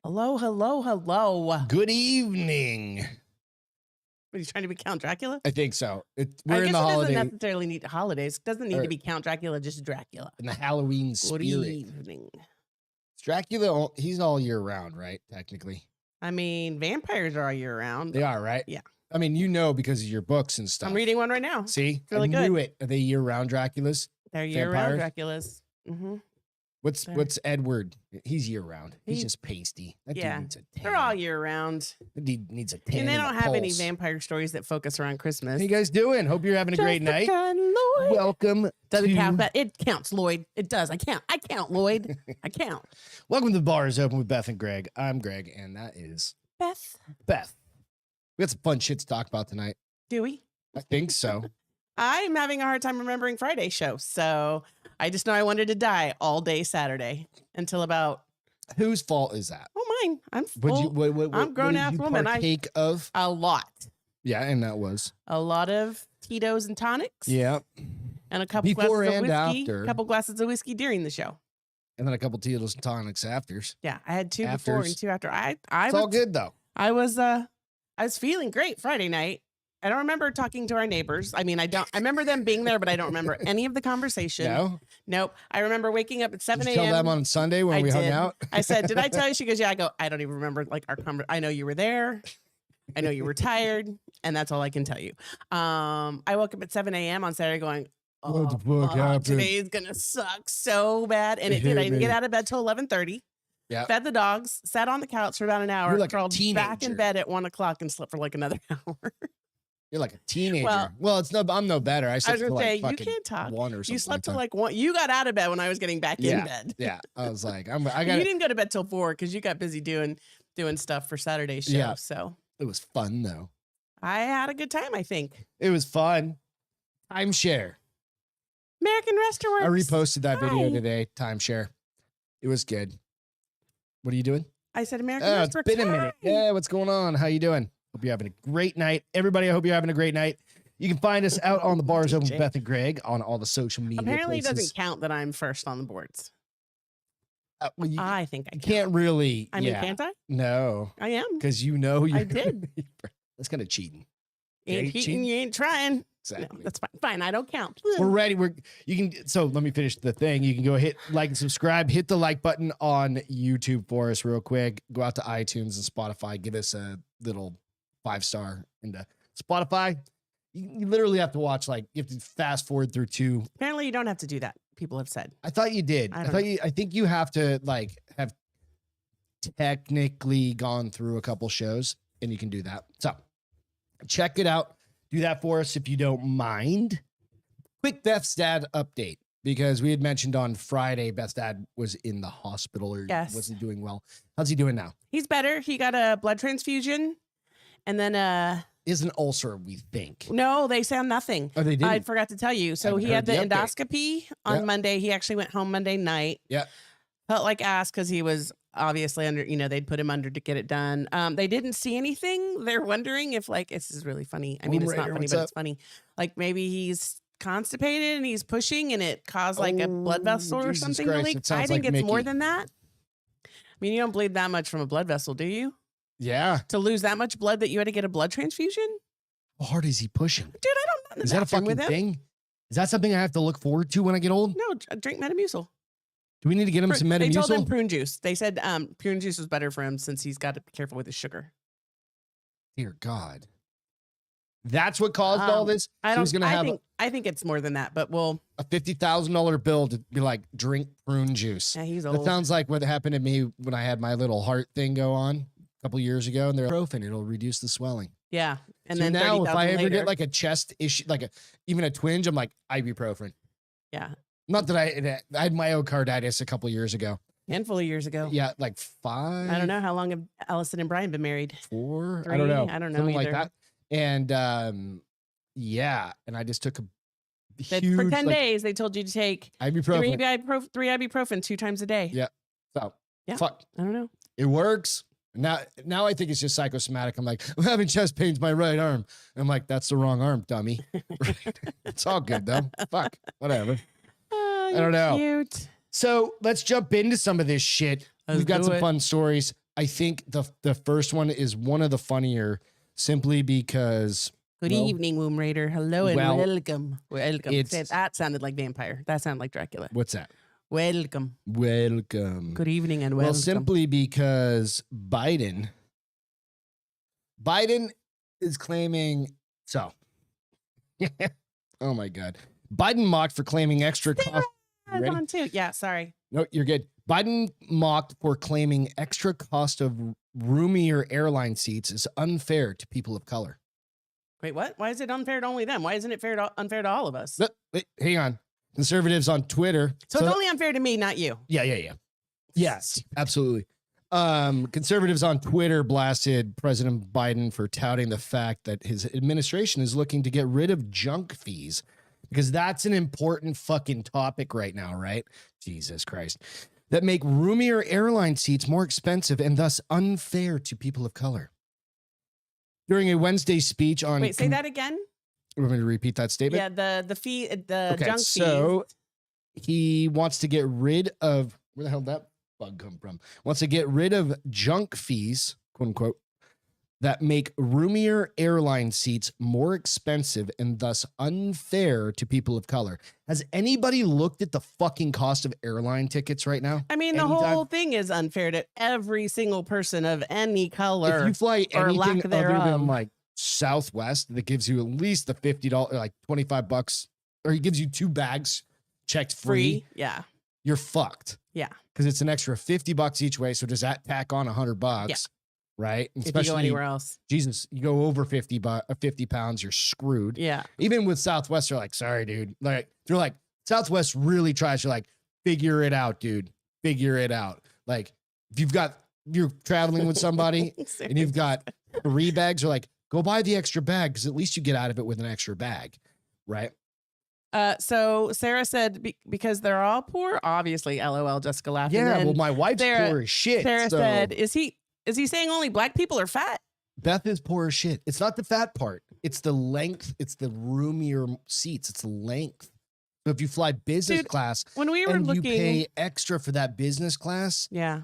Hello, hello, hello. Good evening. Are you trying to be Count Dracula? I think so. I We're guess in the it holiday, doesn't necessarily need holidays. It doesn't need Or- to be Count Dracula, just Dracula. in the Halloween Good spirit. evening. Dracula, he's all year round, right? Technically, I mean, vampires are all year round. they are, right? Yeah. I mean, you know, because of your books and stuff. I'm reading one right now. See, really I knew good. it. Are they year round Draculas? They're year-round Vampires? Draculas. Mm-hmm. What's Edward? He's year round. He's He- just pasty. That yeah, dude needs a tan. They're all year-round. That dude needs a tan. And they and don't a have any pulse. vampire stories that focus around Christmas. How you guys doing? Hope you're having a great night. Jessica and Lloyd. Welcome Doesn't to count, but it counts, Lloyd. It does. I count, Lloyd. I count. Welcome to the Bar is Open with Beth and Greg. I'm Greg, and that is Beth, Beth. We got some fun shit to talk about tonight. do we? I think so. I'm having a hard time remembering Friday's show, so I just know I wanted to die all day Saturday until about Whose fault is that? mine. I'm Would full. you? What I'm grown-ass did you woman. Partake of? A lot A lot of Tito's and tonics. Yeah, and a couple Before glasses of and whiskey. after. A couple glasses of whiskey during the show. and then a couple Tito's and tonics afters. Yeah, I had two before Afters. and two after. I It's was all good though. I was feeling great Friday night. I don't remember talking to our neighbors. I mean, I remember them being there, but I don't remember any of the conversation. No, Nope. I remember waking up at 7 Did you tell them a.m. on Sunday when I we hung did. out. I said, "Did I tell you?" She goes, "Yeah." I go, "I don't even remember like our conversation. I know you were there. I know you were tired, and that's all I can tell you." I woke up at 7 a.m. on Saturday going, What the "Oh, fuck happened?" today is gonna suck so bad," and it It did. I hit didn't get me. out of bed till 11:30. Yeah. Fed the dogs, sat on the couch for about an hour, You're like a crawled back in teenager. bed at 1 o'clock, and slept for like another hour. You're like a teenager. Well- Well, it's no. I'm no better. I I was slept gonna till say, like you fucking can't talk. 1 or something. You slept till that. like 1. You got out of bed when I was getting back in bed. Yeah. I was like, I You got. didn't go to bed till 4 because you got busy doing stuff for Saturday's show. Yeah. So It was fun though. I had a good time, I think. It was fun. Timeshare. American Restaurant. I reposted that video Hi. today. Timeshare. It was good. What are you doing? I said American Oh, it's Restaurant. been a minute. Yeah, what's going on? How you doing? Hope you're having a great night. Everybody, I hope you're having a great night. You can find us out on the Bars Open with DJ. Beth and Greg on all the social media Apparently, it places. doesn't count that I'm first on the boards. Well, you I think I can. can't really. I mean, yeah. can't I? No, I am. because you know you I did. That's kind of cheating. Ain't Okay, cheating, cheat. you ain't trying. Exactly. No, that's fine. Fine, I don't count. We're ready. You can. So let me finish the thing. You can go hit like and subscribe. Hit the like button on YouTube for us real quick. Go out to iTunes and Spotify. Give us a little 5-star into Spotify. You literally have to watch you have to fast forward through 2. Apparently, you don't have to do that. People have said. I thought you did. I I don't thought you. I think you have to have technically gone through a couple shows, and you can do that. So check it out. Do that for us if you don't mind. Quick Beth's dad update, because we had mentioned on Friday Beth's dad was in the hospital or Yes. wasn't doing well. How's he doing now? He's better. He got a blood transfusion, and then Is an ulcer, we think. no, they found nothing. Oh, they did. I forgot to tell you. So haven't he had the heard the update. endoscopy on Yep. Monday. He actually went home Monday night. Yep. Felt like ass because he was obviously under, they'd put him under to get it done. They didn't see anything. They're wondering if this is really funny. I mean, Womb it's not Raider, funny, what's but up? it's funny. Like maybe he's constipated and he's pushing and it caused like a blood vessel or Jesus something to Christ, leak. it sounds I think like it's more Mickey. than that. I mean, you don't bleed that much from a blood vessel, do you? Yeah. To lose that much blood that you had to get a blood transfusion? How hard is he pushing? Dude, I don't know. Is that a fucking thing? Is that something I have to look forward to when I get old? No, drink Metamucil. Do we need to get him some They told him Metamucil? prune juice. They said prune juice was better for him since he's got to be careful with his sugar. Dear God. That's what caused all this? I So don't. he's gonna have I think it's more than that, but we'll. a $50,000 bill to be like, drink prune juice. Yeah, he's That old. sounds like what happened to me when I had my little heart thing go on a couple years ago, and they're ibuprofen. It'll reduce the swelling. Yeah, and So then now, if I 30,000 ever later. get like a chest issue, even a twinge, I'm like ibuprofen. Yeah, Not that I had myocarditis a couple years ago. handful of years ago. Yeah, like 5. I don't know how long have Allison and Brian been married. 4. 3? I don't know. I don't know Something like either. that. And yeah, and I just took a That huge for 10 days, they told you to take ibuprofen. three ibuprofen 2 times a day. Yeah. So Yeah. fuck, I don't know. it works. Now I think it's just psychosomatic. I'm like, I'm having chest pains, my right arm. I'm like, that's the wrong arm, dummy. It's all good though. Fuck, whatever. Oh, I don't know. Cute. So let's jump into some of this shit. Let's We've got do some it. fun stories. I think the first one is one of the funnier simply because Good evening, Womb Raider. Hello and well, welcome. Welcome. it's- That sounded like vampire. That sounded like Dracula. what's that? Welcome. Welcome. Good evening and welcome. Well, simply because Biden is claiming so. Oh my God. Biden mocked for claiming extra cost. Sarah's on too. Yeah, sorry. No, you're good. Biden mocked for claiming extra cost of roomier airline seats is unfair to people of color. Wait, what? Why is it unfair to only them? Why isn't it unfair to all of us? Wait, hang on. Conservatives on Twitter. So it's only unfair to me, not you. Yeah. Yes, absolutely. Conservatives on Twitter blasted President Biden for touting the fact that his administration is looking to get rid of junk fees because that's an important fucking topic right now, right? Jesus Christ. That make roomier airline seats more expensive and thus unfair to people of color. During a Wednesday speech on... Wait, say that again? You want me to repeat that statement? Yeah, the fee, the junk fees. So he wants to get rid of... Where the hell did that bug come from? Wants to get rid of junk fees, quote unquote, that make roomier airline seats more expensive and thus unfair to people of color. Has anybody looked at the fucking cost of airline tickets right now? I mean, the whole thing is unfair to every single person of any color. If you fly or anything lack other thereof. than like Southwest, that gives you at least the $50, like $25, or he gives you 2 bags checked free. Yeah. You're fucked. Yeah. Because it's an extra $50 each way. So does that tack on $100? Yeah. Right. And if you go anywhere else. Jesus, you go over 50 pounds, you're screwed. Yeah. Even with Southwest, they're like, sorry, dude. Like, they're like, Southwest really tries to like, figure it out, dude. Figure it out. Like, if you're traveling with somebody and you've got 3 bags, they're like, go buy the extra bag because at least you get out of it with an extra bag. Right. So Sarah said because they're all poor, obviously, LOL, Jessica laughed. Yeah, well, my wife's poor as shit. Sarah said, is he saying only black people are fat? Beth is poor as shit. It's not the fat part. It's the length. It's the roomier seats. It's the length. So if you fly business class when we were looking, you pay extra for that business class. Yeah.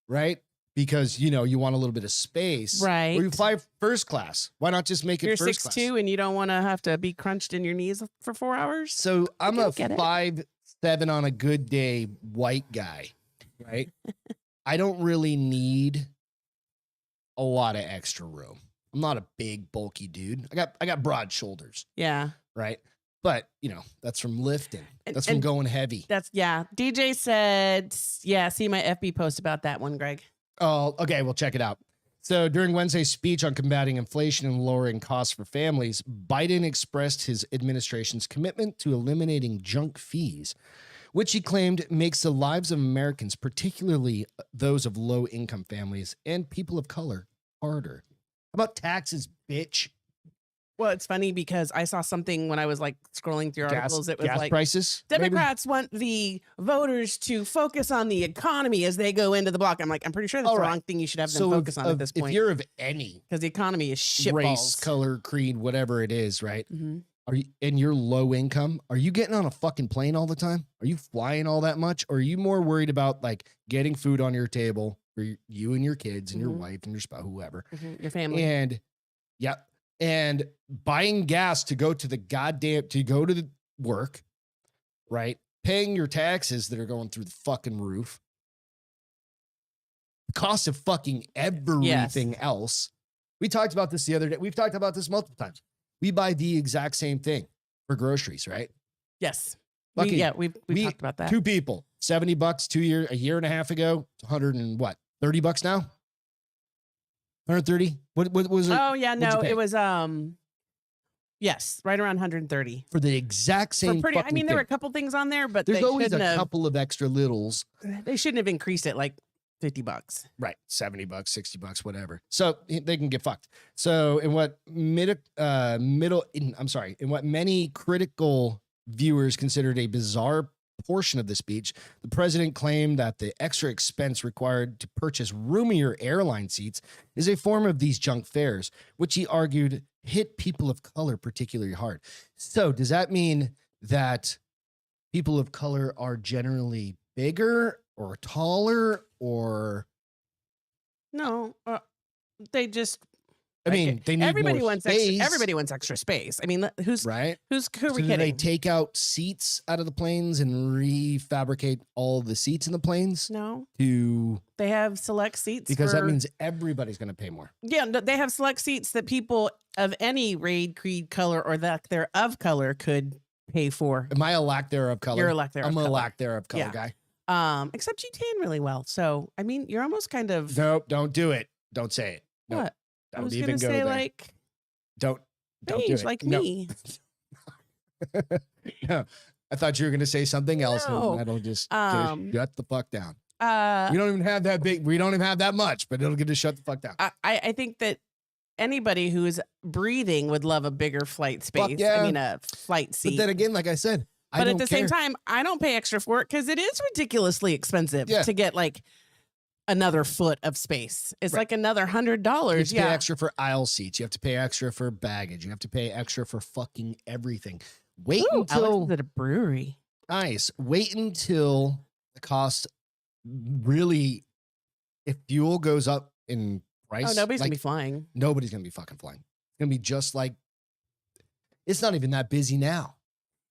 Right? Because, you want a little bit of space. Right. Or you fly first class. Why not just make it first class? You're 6'2" and you don't want to have to be crunched in your knees for 4 hours? So I'm a 5'7" on a good day white guy. Right? I don't really need a lot of extra room. I'm not a big bulky dude. I got broad shoulders. Yeah. Right. But that's from lifting. That's from going heavy. DJ said, see my FB post about that one, Greg. Oh, okay. We'll check it out. So during Wednesday's speech on combating inflation and lowering costs for families, Biden expressed his administration's commitment to eliminating junk fees, which he claimed makes the lives of Americans, particularly those of low-income families and people of color, harder. How about taxes, bitch? Well, it's funny because I saw something when I was like scrolling through articles. It was gas like prices. Democrats want the voters to focus on the economy as they go into the block. I'm pretty sure that's the wrong thing you should have them focus on at this point. If you're of any, because the economy is shit race, balls. color, creed, whatever it is, right? Mm-hmm. Are you and you're low income? Are you getting on a fucking plane all the time? Are you flying all that much? Or are you more worried about like getting food on your table for you and your kids and your wife and your spouse, whoever, your family, and buying gas to go to the work, right? Paying your taxes that are going through the fucking roof. The cost of fucking everything else. We talked about this the other day. We've talked about this multiple times. We buy the exact same thing for groceries, right? Yes. We've talked about that. 2 people, $70 a year and a half ago. It's $30 now? 130? What was it? Oh yeah, no, it was yes, right around 130 for the exact same. There were a couple things on there, but there's always a couple of extra littles. They shouldn't have increased it like $50. Right, $70, $60, whatever. So they can get fucked. So in what many critical viewers considered a bizarre portion of the speech, the president claimed that the extra expense required to purchase roomier airline seats is a form of these junk fares, which he argued hit people of color particularly hard. So does that mean that people of color are generally bigger or taller or No, they just. I mean, they need everybody more wants space. extra. Everybody wants extra space. I mean, who right? are So we do they kidding? take out seats out of the planes and refabricate all the seats in the planes No, to they have select seats because that for- means everybody's going to pay more. Yeah, they have select seats that people of any race, creed, color, or lack thereof color could pay for. Am I a lack thereof color? You're a lack thereof I'm a color. lack thereof color Yeah. guy. Except you tan really well. So I mean, you're almost kind of Nope, don't do it. Don't say it. Nope. what? I Don't was even gonna go say there. like Don't do beige, it. like No. me. No. I thought you were going to say something else, No. and that'll just shut the fuck down. We don't even have that big. We don't even have that much, but it'll get to shut the fuck down. I think that anybody who is breathing would love a bigger flight space. yeah. I mean, a flight seat. But then again, like I said, But at the same time, I don't pay extra for it because it is ridiculously expensive Yeah. to get like another foot of space. It's Right. like another you have $100. to pay Yeah. extra for aisle seats. You have to pay extra for baggage. You have to pay extra for fucking everything. Wait Ooh, until Alex is at a brewery. nice. Wait until the cost really, if fuel goes up in price. Oh, nobody's like, gonna be flying. nobody's gonna be fucking flying. It's gonna be just like it's not even that busy now.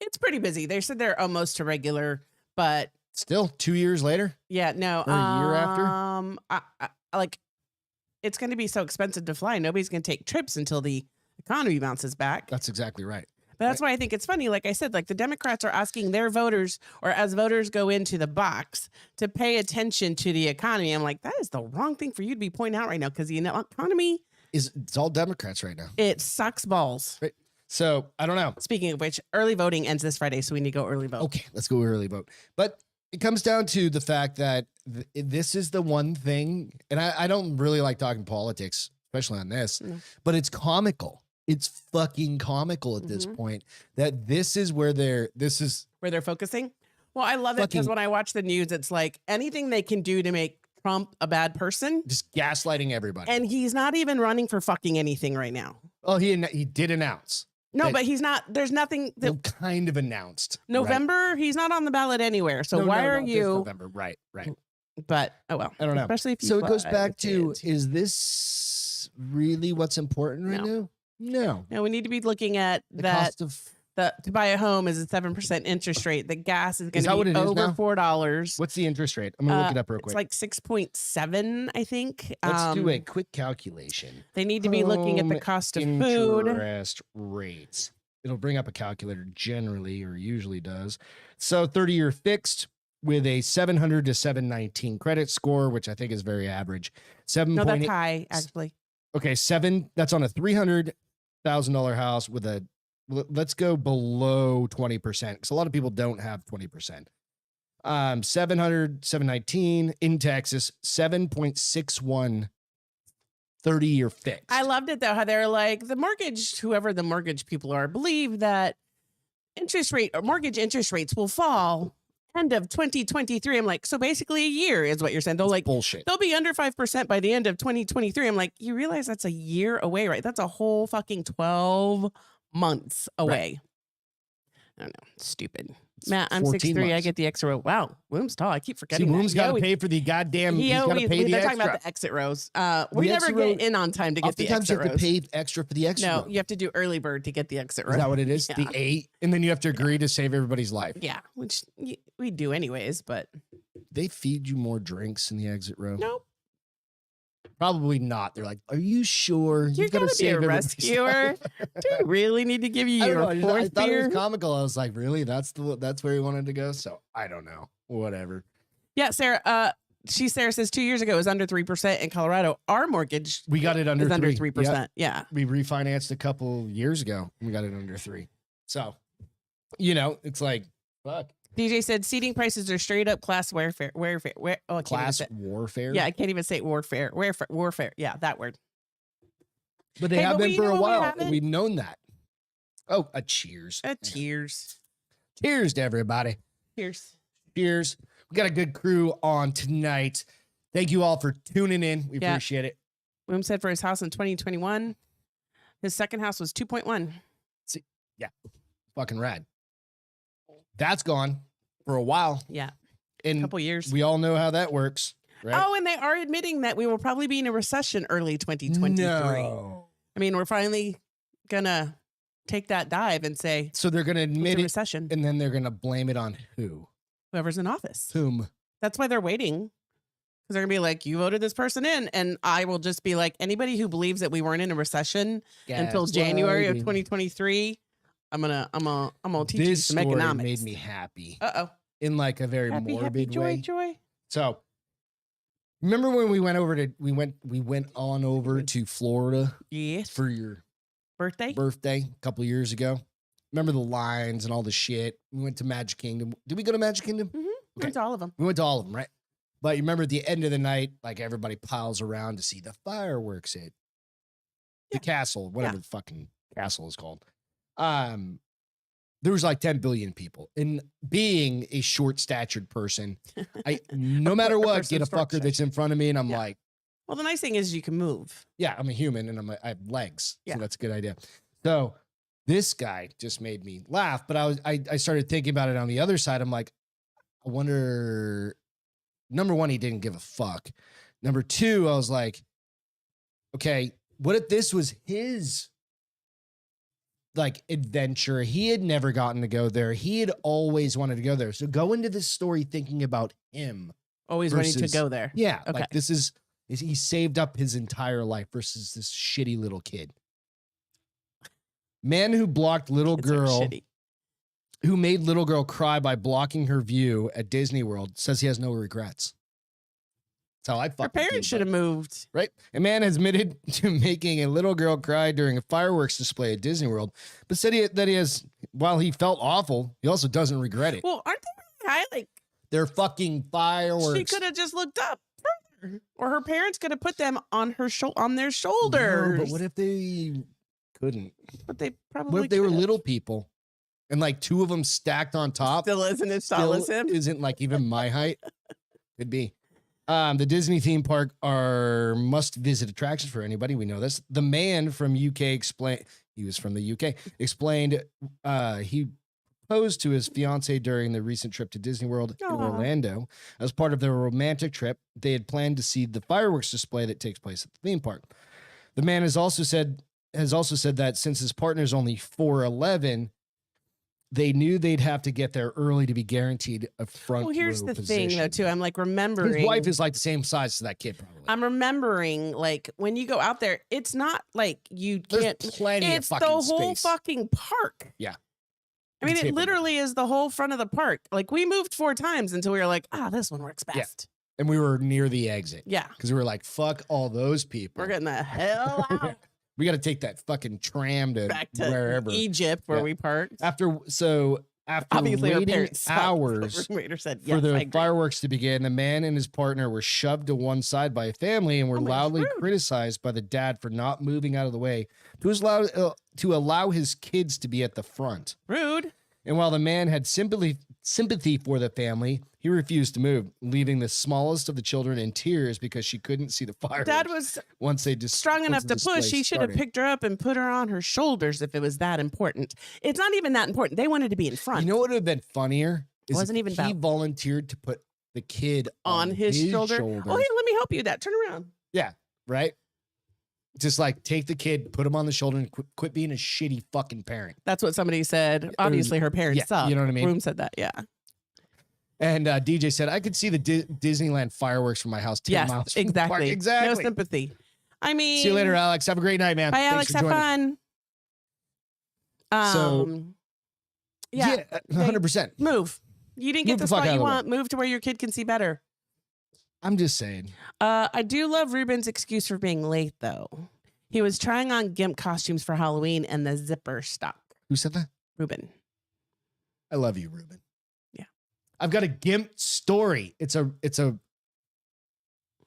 It's pretty busy. They said they're almost to regular, but Still 2 years later. yeah, no. Or a year after? I like it's going to be so expensive to fly. Nobody's going to take trips until the economy bounces back. That's exactly right. But that's why I think it's funny. Like I said, like the Democrats are asking their voters, or as voters go into the box, to pay attention to the economy. I'm like, that is the wrong thing for you to be pointing out right now because the economy It's all Democrats right now. it sucks balls. Right. So I don't know. Speaking of which, early voting ends this Friday, so we need to go early vote. Okay, let's go early vote. But it comes down to the fact that this is the one thing, and I don't really like talking politics, especially on this, No. but it's comical. It's fucking comical at this Mhm. point that this is where this is Where they're focusing. Well, I love it because Fucking- when I watch the news, it's like anything they can do to make Trump a bad person. just gaslighting everybody. And he's not even running for fucking anything right now. Oh, he did announce. No, That- but he's not. There's nothing. Well, kind of announced. right? November, he's not on the ballot anywhere. So No, why no, are no, this you? November? Right. But oh well. I don't know. Especially if you. So it goes fly back with to: it. is this really what's important right now? No. No, we need to be looking at The that. cost of To buy a home is a 7% interest rate. The gas is going that to what be it is over now? $4. what's the interest rate? I'm gonna look it up real quick. It's like 6.7, I think. Let's do a quick calculation. They need to be looking at the Home cost of food. Interest rates. It'll bring up a calculator generally or usually does. So 30-year fixed with a 700 to 719 credit score, which I think is very average. 7. No, that's high, actually. Okay, 7. That's on a $300,000 house with a. Let's go below 20% because a lot of people don't have 20%. 700, 719 in Texas, 7.61 30-year fixed. I loved it though, how they're like the mortgage, whoever the mortgage people are, believe that interest rate or mortgage interest rates will fall end of 2023. I'm like, so basically a year is what you're saying. They'll like bullshit. they'll be under 5% by the end of 2023. I'm like, you realize that's a year away, right? That's a whole fucking 12 months away. I don't know. Stupid. Matt, I'm 14 6'3". I months. get the extra row. Wow. Womb's tall. I keep See, forgetting. Womb's got to pay for the goddamn. He's got to pay the they're extra. talking about the exit rows. We The never exit row- get in on time to get the Oftentimes exit you have rows. to pay extra for the extra. No, row. you have to do early bird to get the exit row. Is that what it is? Yeah. The 8, and then you have to agree to save everybody's life. Yeah, which we do anyways, but They feed you more drinks in the exit row. nope. Probably not. They're like, "Are you sure? You're You've gotta gonna be save a everybody's rescuer. life." Do we really need to give you I don't your know. I fourth thought it beer? was comical. I was like, really? That's where he wanted to go. So I don't know. Whatever. Yeah, Sarah. Sarah says 2 years ago it was under 3% in Colorado. Our mortgage We got it under is under 3. 3%. Yep. Yeah. We refinanced a couple years ago. We got it under 3. So, it's like, fuck. DJ said seating prices are straight up class warfare. Oh, I can't even Class say- warfare. Yeah, I can't even say warfare. Warfare. Yeah, that word. But they Hey, have but been we for know a what we while. haven't- We've known that. Oh, a cheers. Cheers. Cheers to everybody. Cheers. Cheers. We got a good crew on tonight. Thank you all for tuning in. We Yeah. appreciate it. William said for his house in 2021, his second house was 2.1. Fucking rad. That's gone for a while. Yeah, And couple years. we all know how that works. right? Oh, and they are admitting that we will probably be in a recession early 2023. No. I mean, we're finally gonna take that dive and say So they're going to it's admit a it, recession. and then they're going to blame it on who? Whoever's in office. Whom? That's why they're waiting. Because they're gonna be like, you voted this person in, and I will just be like, anybody who believes that we weren't in a recession until January of 2023, I'm gonna teach you This some story economics. made me happy Uh-oh. in like a very Happy, morbid joy, way. joy. So remember when we went on over to Florida Yes. for your Birthday? birthday a couple years ago? Remember the lines and all the shit? We went to Magic Kingdom. Did we go to Magic Kingdom? Mm-hmm. Okay. Went to all of them. We went to all of them, right? But you remember at the end of the night, like everybody piles around to see the fireworks at the castle, whatever the fucking castle is called. There was like 10 billion people. And being a short-statured person, I no matter what, get a fucker that's in front of me, and I'm like, well, the nice thing is you can move. yeah, I'm a human, and I have legs, Yeah. so that's a good idea. So this guy just made me laugh, but I started thinking about it on the other side. I'm like, I wonder. Number one, he didn't give a fuck. Number two, I was like, okay, what if this was his like adventure? He had never gotten to go there. He had always wanted to go there. So go into this story thinking about him. Always wanting to go there. Yeah. Okay. Like this is he saved up his entire life versus this shitty little kid. Man who blocked little It's like girl. shitty. Who made little girl cry by blocking her view at Disney World says he has no regrets. That's how I fucking Her parents should have moved. Right? A man has admitted to making a little girl cry during a fireworks display at Disney World, but said that he has, while he felt awful, he also doesn't regret it. Well, aren't they really high? Like, They're fucking fireworks. she could have just looked up further, or her parents could have put them on her on their shoulders. No, but what if they couldn't? But they probably. What if they were could've. little people and like two of them stacked on top? Still isn't as tall as him. Isn't like even my height. Could be. The Disney theme park are must-visit attractions for anybody. We know this. The man from UK explained. He was from the UK. Explained he proposed to his fiancee during the recent trip to Disney World in Aw. Orlando. As part of their romantic trip, they had planned to see the fireworks display that takes place at the theme park. The man has also said that since his partner is only 4'11", they knew they'd have to get there early to be guaranteed a front Well, here's row the position. thing, though, too. I'm like remembering. His wife is like the same size as that kid, probably. I'm remembering, like, when you go out there, it's not like you There's can't. plenty of It's the fucking whole space. fucking park. Yeah. I mean, It's it capable. literally is the whole front of the park. Like, we moved 4 times until we were like, this one works Yeah. best. And we were near the exit Yeah. because we were like, fuck all those people. We're getting the hell out. We got to take that fucking tram to Back to wherever. Egypt, where Yeah. we parked. After Obviously, our waiting parents saw it. hours The roommate said, for yes, I the agree. fireworks to begin, the man and his partner were shoved to one side by a family and were Oh my loudly God. criticized by the dad for not moving out of the way to allow his kids to be at the front. Rude. And while the man had sympathy for the family, he refused to move, leaving the smallest of the children in tears because she couldn't see the fireworks. Dad was once they just strong enough to push. He should have started. picked her up and put her on her shoulders if it was that important. It's not even that important. They wanted to be in front. You know what would have been funnier? It wasn't if even he about- volunteered to put the kid on his shoulder. shoulders. Oh, hey, let me help you. That turn around. Yeah, right? Just like take the kid, put him on the shoulder, and quit being a shitty fucking parent. That's what somebody said. Obviously, her parents yeah, saw. you know what I mean? Room said that. Yeah. And DJ said, I could see the Disneyland fireworks from my house 10 Yes. miles from the park. Exactly. Exactly. No sympathy. I mean. See you later, Alex. Have a great night, man. Bye, Thanks Alex. for Have joining. fun. So- Yeah. 100%. Move. You didn't Move get the the fuck spot out you of the way. want. Move to where your kid can see better. I'm just saying. I do love Ruben's excuse for being late, though. He was trying on GIMP costumes for Halloween and the zipper stuck. Who said that? Ruben. I love you, Ruben. Yeah. I've got a GIMP story. It's a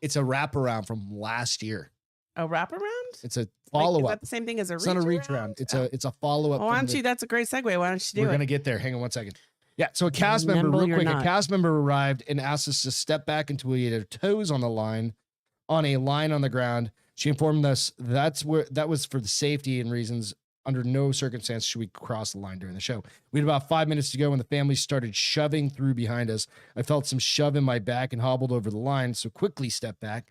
wraparound from last year. A wraparound? It's a Like, follow is up. that the same thing as a It's reach not a reach around? round. It's Oh. a follow up. Well, why don't you? That's a great segue. Why don't you do We're it? gonna get there. Hang on one second. Yeah. So a cast member, Nimble real you're quick, a not. cast member arrived and asked us to step back until we had our toes on a line on the ground. She informed us that was for the safety and reasons under no circumstance should we cross the line during the show. We had about 5 minutes to go when the family started shoving through behind us. I felt some shove in my back and hobbled over the line, so quickly stepped back.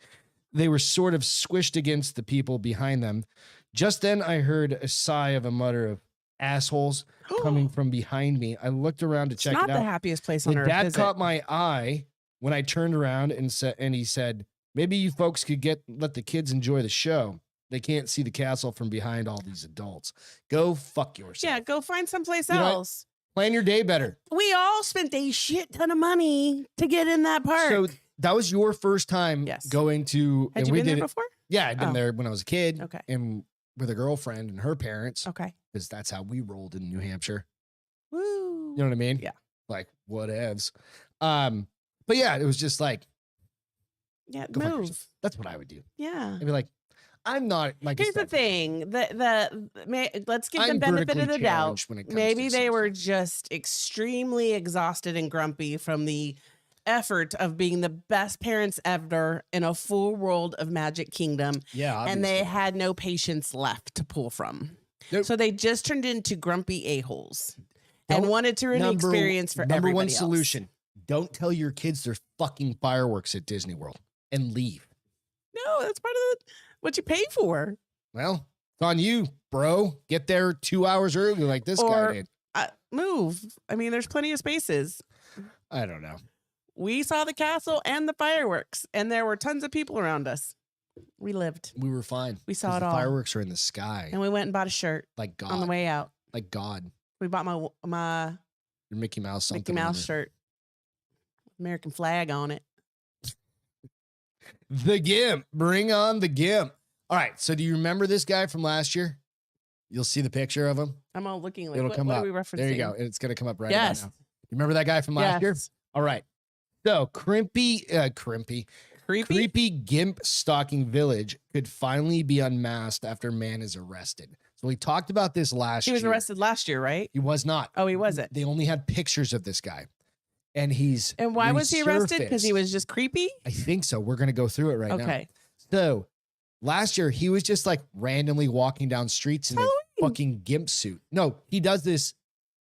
They were sort of squished against the people behind them. Just then, I heard a sigh of a mutter of assholes coming from behind me. I looked around to check it out. Not the happiest place on The earth. dad caught my eye when I turned around and he said, "Maybe you folks could let the kids enjoy the show. They can't see the castle from behind all these adults. Go fuck yourself." Yeah, go find someplace You know what? else. Plan your day better. We all spent a shit ton of money to get in that park. So that was your first time Yes. going to. Had and you we been did there it. before? Yeah, I'd been Oh. there when I was a kid. Okay. And with a girlfriend and her parents, Okay. because that's how we rolled in New Hampshire. Woo. You know what I mean? Yeah. Like whatevs. But yeah, it was just like, Yeah, go fuck move. yourself. That's what I would do. Yeah. I'd be like, I'm not like. I Here's the said, thing. Let's give them I'm benefit of vertically the doubt. challenged when it comes Maybe to they some were stuff. just extremely exhausted and grumpy from the effort of being the best parents ever in a full world of Magic Kingdom, Yeah, and they obviously. had no patience left to pull from. Nope. So they just turned into grumpy a-holes and Don't- wanted to ruin the experience for number everybody one else. solution: don't tell your kids there's fucking fireworks at Disney World and leave. No, that's part of what you pay for. Well, it's on you, bro. Get there 2 hours early, like this Or- guy did. Move. I mean, there's plenty of spaces. I don't know. We saw the castle and the fireworks, and there were tons of people around us. We lived, We were fine. We saw 'cause it the all. Fireworks are in the sky, and we went and bought a shirt like God, on the way out. like God. We bought my Your Mickey Mouse something. Mickey on Mouse it. shirt, American flag on it. The Gimp. Bring on the Gimp. All right. So do you remember this guy from last year? You'll see the picture of him. I'm all looking like, It'll what, come what up. are we referencing? There you go. It's going to come up right Yes. about now. You remember that guy from last year? Yes. All right. So creepy Creepy. Gimp stalking village could finally be unmasked after man is arrested. So we talked about this last He year. was arrested last year, right? He was not. Oh, he wasn't. They only had pictures of this guy. And he's And why was he arrested? Because he resurfaced. was just creepy? I think so. We're going to go through it right now. Okay. So last year, he was just like randomly walking down streets in a Halloween. fucking gimp suit. No, he does this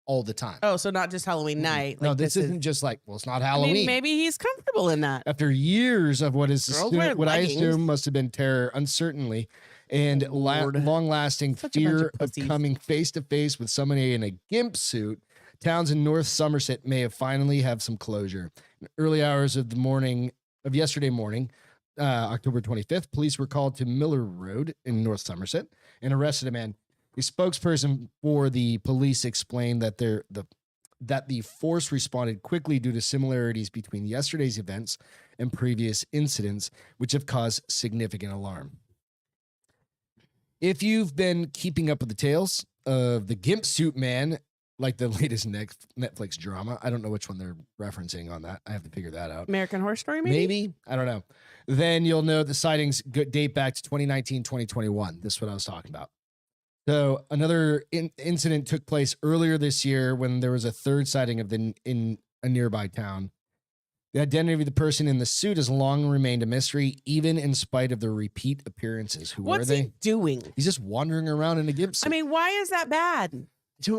all the time. Oh, so not just Halloween night. No, Like, this isn't just like, well, it's not Halloween. I mean, maybe he's comfortable in that. After years of what Girls wear what I leggings. assume must have been terror, uncertainly, and Lord. long-lasting Such a bunch of fear of pussies. coming face to face with somebody in a gimp suit, towns in North Somerset may have finally have some closure. In early hours of yesterday morning, October 25th, police were called to Miller Road in North Somerset and arrested a man. A spokesperson for the police explained that the force responded quickly due to similarities between yesterday's events and previous incidents, which have caused significant alarm. If you've been keeping up with the tales of the Gimp Suit Man, like the latest Netflix drama, I don't know which one they're referencing on that. I have to figure that out. American Horror Story, maybe? Maybe. I don't know. Then you'll know the sightings date back to 2019, 2021. This is what I was talking about. So another incident took place earlier this year when there was a third sighting of in a nearby town. The identity of the person in the suit has long remained a mystery, even in spite of the repeat appearances. Who What's are they? he doing? He's just wandering around in a gimp suit. I mean, why is that bad?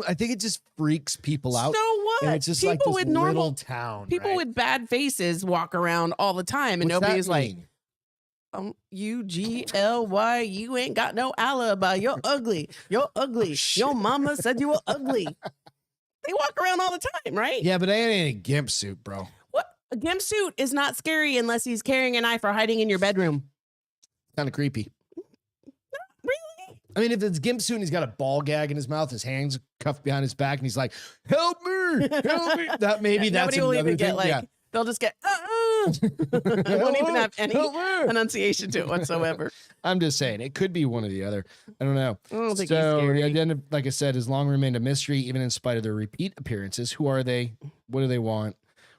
I think it just freaks people out. So what? And it's just People like this with little normal town. people right? with bad faces walk around all the time, and What's that nobody's like, mean? UGLY, you ain't got no alibi. You're ugly. You're ugly. shit. Your mama said you were ugly. They walk around all the time, right? Yeah, but I ain't in a gimp suit, bro. What? A gimp suit is not scary unless he's carrying a knife or hiding in your bedroom. Kind of creepy. Really? I mean, if it's gimp suit and he's got a ball gag in his mouth, his hands cuffed behind his back, and he's like, "Help me, help me!" That maybe that's Nobody will another even get thing. like, Yeah. they'll just get, They won't even have any Help me. enunciation to it whatsoever. I'm just saying, it could be one or the other. I don't know. I don't think So he's the scary. identity, like I said, has long remained a mystery, even in spite of their repeat appearances. Who are they? What do they want?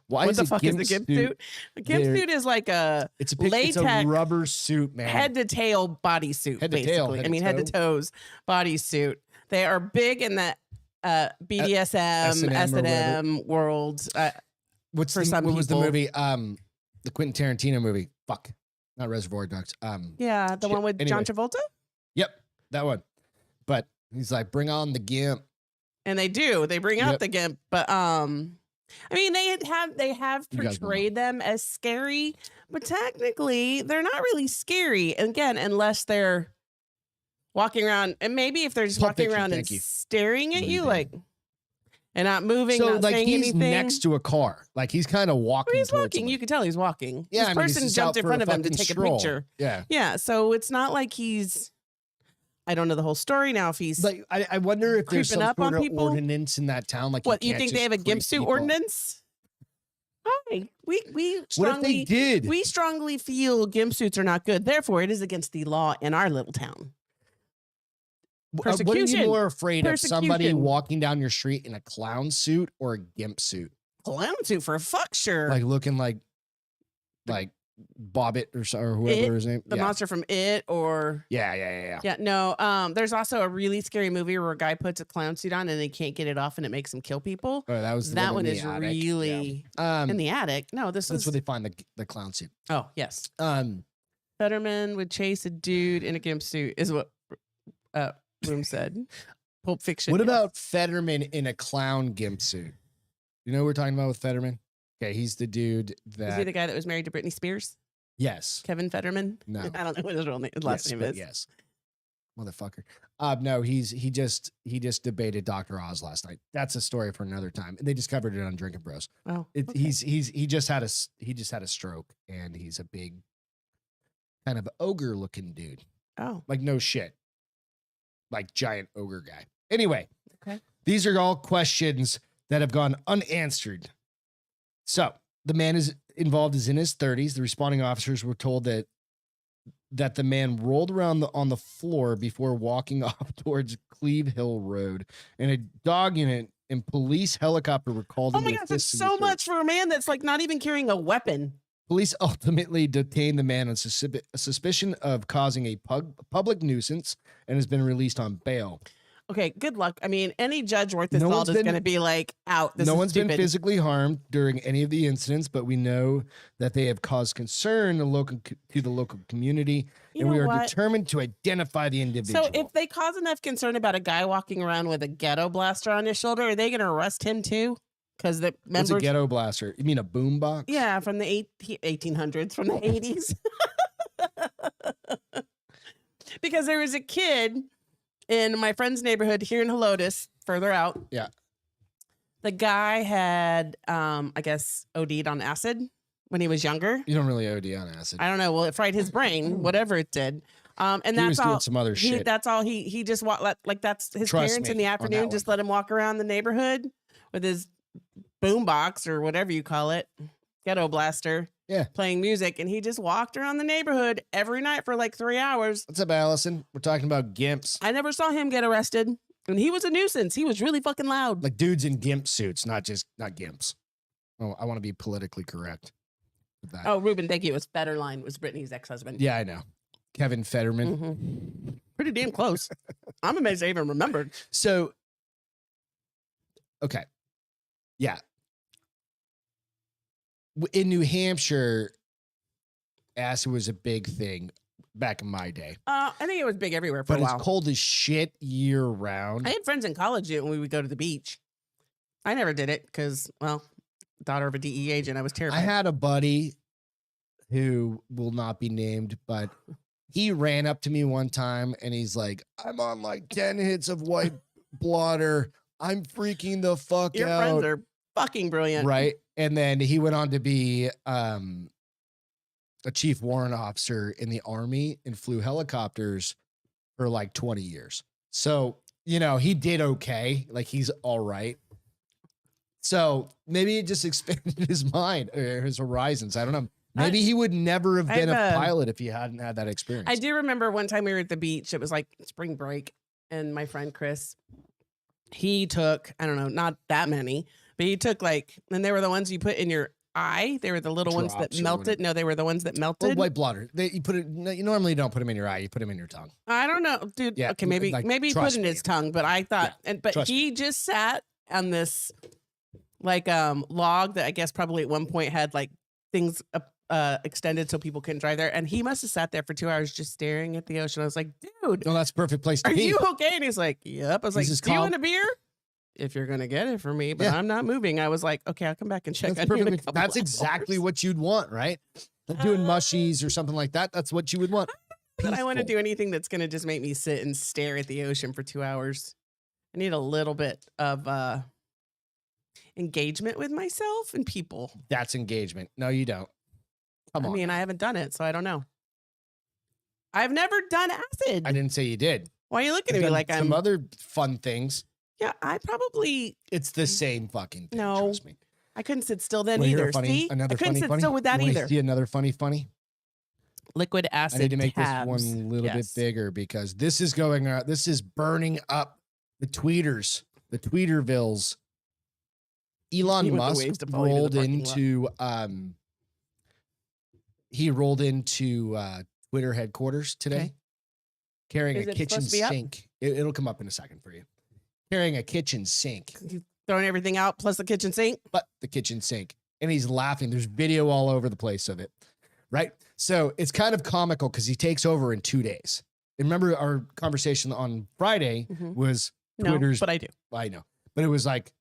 Why What is the a fuck is the gimp suit? A gimp There- suit is like a It's a it's a latex rubber suit, man. head to tail bodysuit, Head to basically. tail, head I mean, to head to toe. toes bodysuit. They are big in the BDSM, S&M or S&M world. What's for the, some what was the people. movie? The Quentin Tarantino movie. Fuck, not Reservoir Dogs. Yeah, the Shit, one with anyway. John Travolta. Yep, that one. But He's like, bring on the gimp. And they do. They bring out Yep. the gimp, but I mean, they have You guys will know. portrayed them as scary, but technically they're not really scary. And again, unless they're walking around, and maybe if they're just Pulp walking Fiction, around and thank you. staring at Really you, bad. like, and not moving, So not like saying he's anything. next to a car. Like he's kind of walking. Well, he's towards walking. someone. You can tell he's walking. Yeah, This I mean, he's person just jumped out in for front of him to fucking take stroll. a picture. Yeah. Yeah, so it's not like he's. I don't know the whole story now. If he's Like I wonder if there's creeping some up on sort of people? ordinance in that town. Like what you can't think they just have a creep gimp suit people. ordinance? Hi, we What if they strongly did? we strongly feel gimp suits are not good. Therefore, it is against the law in our little town. What are you Persecution. more afraid of? Somebody Persecution. walking down your street in a clown suit or a gimp suit? Clown suit for fuck sure. Like looking like Bobbit or whoever his name. the yeah. monster from It, or Yeah. yeah, no. There's also a really scary movie where a guy puts a clown suit on and they can't get it off and it makes him kill people. Oh, that was the That in one the is attic. really Yeah. in the attic. No, this That's is where they find the clown suit. oh yes. Fetterman would chase a dude in a gimp suit, is what Room said. Pulp Fiction. What yes. about Fetterman in a clown gimp suit? You know what we're talking about with Fetterman? Okay, he's the dude that. Is he the guy that was married to Britney Spears? Yes. Kevin Fetterman? No. I don't know what his real name, his last Yes, name but is. Yes. Motherfucker. No, he just debated Dr. Oz last night. That's a story for another time. And they just covered it on Drinking Bros. Oh, It, okay. he just had a stroke, and he's a big kind of ogre looking dude. Oh, Like no shit. Like giant ogre guy. Anyway, okay. these are all questions that have gone unanswered. So the man is involved is in his 30s. The responding officers were told that the man rolled around on the floor before walking off towards Cleve Hill Road, and a dog unit and police helicopter were called. Oh in my to gosh, that's assist in the so search. much for a man that's like not even carrying a weapon. Police ultimately detained the man on suspicion of causing a public nuisance and has been released on bail. Okay, good luck. I mean, any judge worth his No salt one's is been- going to be like, out. This No is one's been stupid. physically harmed during any of the incidents, but we know that they have caused concern to the local community, You and we know are what? determined to identify the individual. So if they cause enough concern about a guy walking around with a ghetto blaster on his shoulder, are they going to arrest him too? Because the What's members, a ghetto blaster? You mean a boom box? yeah, from the 1800s, from the 80s. Because there was a kid in my friend's neighborhood here in Helotes, further out. Yeah. The guy had, I guess, OD'd on acid when he was younger. You don't really OD on acid. I don't know. Well, it fried his brain, whatever it did. And he that's was all. doing some other shit. That's all. He just like that's his Trust parents in me the on that afternoon just one. let him walk around the neighborhood with his boom box or whatever you call it, ghetto blaster. Yeah. Playing music, and he just walked around the neighborhood every night for like 3 hours. What's up, Allison? We're talking about gimps. I never saw him get arrested, and he was a nuisance. He was really fucking loud. Like dudes in gimp suits, not gimps. Oh, I want to be politically correct with that. Oh, Ruben, thank you. It was Federline. It was Brittany's ex-husband. Yeah, I know. Kevin Fetterman. Mhm. Pretty damn close. I'm amazed I even remembered. So, okay. Yeah. In New Hampshire, acid was a big thing back in my day. I think it was big everywhere for But a it's while. cold as shit year round. I had friends in college do it when we would go to the beach. I never did it because, well, daughter of a DE agent, I was I terrified. had a buddy who will not be named, but he ran up to me one time and he's like, I'm on like 10 hits of white blotter. I'm freaking the fuck Your out. friends are fucking brilliant. Right. And then he went on to be a chief warrant officer in the Army and flew helicopters for like 20 years. So, you know, he did okay. Like he's all right. So maybe it just expanded his mind or his horizons. I don't know. Maybe he would never have been a I've, pilot if he hadn't had that experience. I do remember one time we were at the beach. It was like spring break, and my friend Chris, he took, I don't know, not that many, but he took like, and they were the ones you put in your eye. They were the little ones that Drops or melted. whatever. No, they were the ones that Well, melted. white blotter. You put it. You normally don't put them in your eye. You put them in your tongue. I don't know, dude. Yeah, Okay, maybe like, maybe he put trust it in me. his tongue, but I thought, but trust he just sat on this like log that I guess probably at one point had like things extended so people couldn't drive there. And he must have sat there for 2 hours just staring at the ocean. I was like, dude, No, that's a perfect place to are be. you okay? And he's like, yep. I was He's like, just do you calm. want a beer? If you're gonna get it for me, but Yeah. I'm not moving. I was like, okay, I'll come back and check. That's on you in a perfect. couple That's hours. exactly what you'd want, right? Like doing mushies or something like that. That's what you would want. But I want to Peaceful. do anything that's gonna just make me sit and stare at the ocean for 2 hours. I need a little bit of engagement with myself and people. That's engagement. No, you don't. Come I on. mean, I haven't done it, so I don't know. I've never done acid. I didn't say you did. Why are you looking at You've me done like some I'm? other fun things. Yeah, I probably It's the same fucking thing. No. Trust me. I couldn't sit still then Wanna hear either. a funny, See, another I couldn't funny, sit funny? still with that You wanna either. See another funny. Liquid acid. I need to make tabs. this one a little Yes. bit bigger because this is going out. This is burning up the tweeters, the tweetervilles. Elon He went the Musk waves to follow you to the rolled parking lot. into he rolled into Twitter headquarters today, Okay. carrying Is a it kitchen supposed to be up? sink. It'll come up in a second for you. Carrying a kitchen sink, Throwing everything out plus the kitchen sink. but the kitchen sink, and he's laughing. There's video all over the place of it, right? So it's kind of comical because he takes over in 2 days. And remember our conversation on Friday Mhm. was No, Twitter's. but I do. I know, but it was like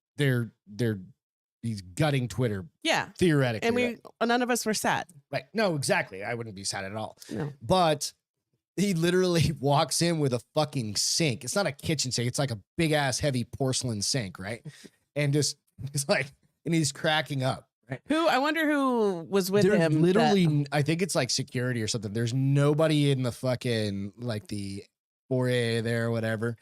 he's gutting Twitter Yeah, theoretically. and right? none of us were sad. Right. No, exactly. I wouldn't be sad at all. No. But he literally walks in with a fucking sink. It's not a kitchen sink. It's like a big ass heavy porcelain sink, right? And just he's like, and he's cracking up. Right. Who? I wonder who was with There's him. literally, I think it's like security or something. There's nobody in the fucking like the foyer there or whatever.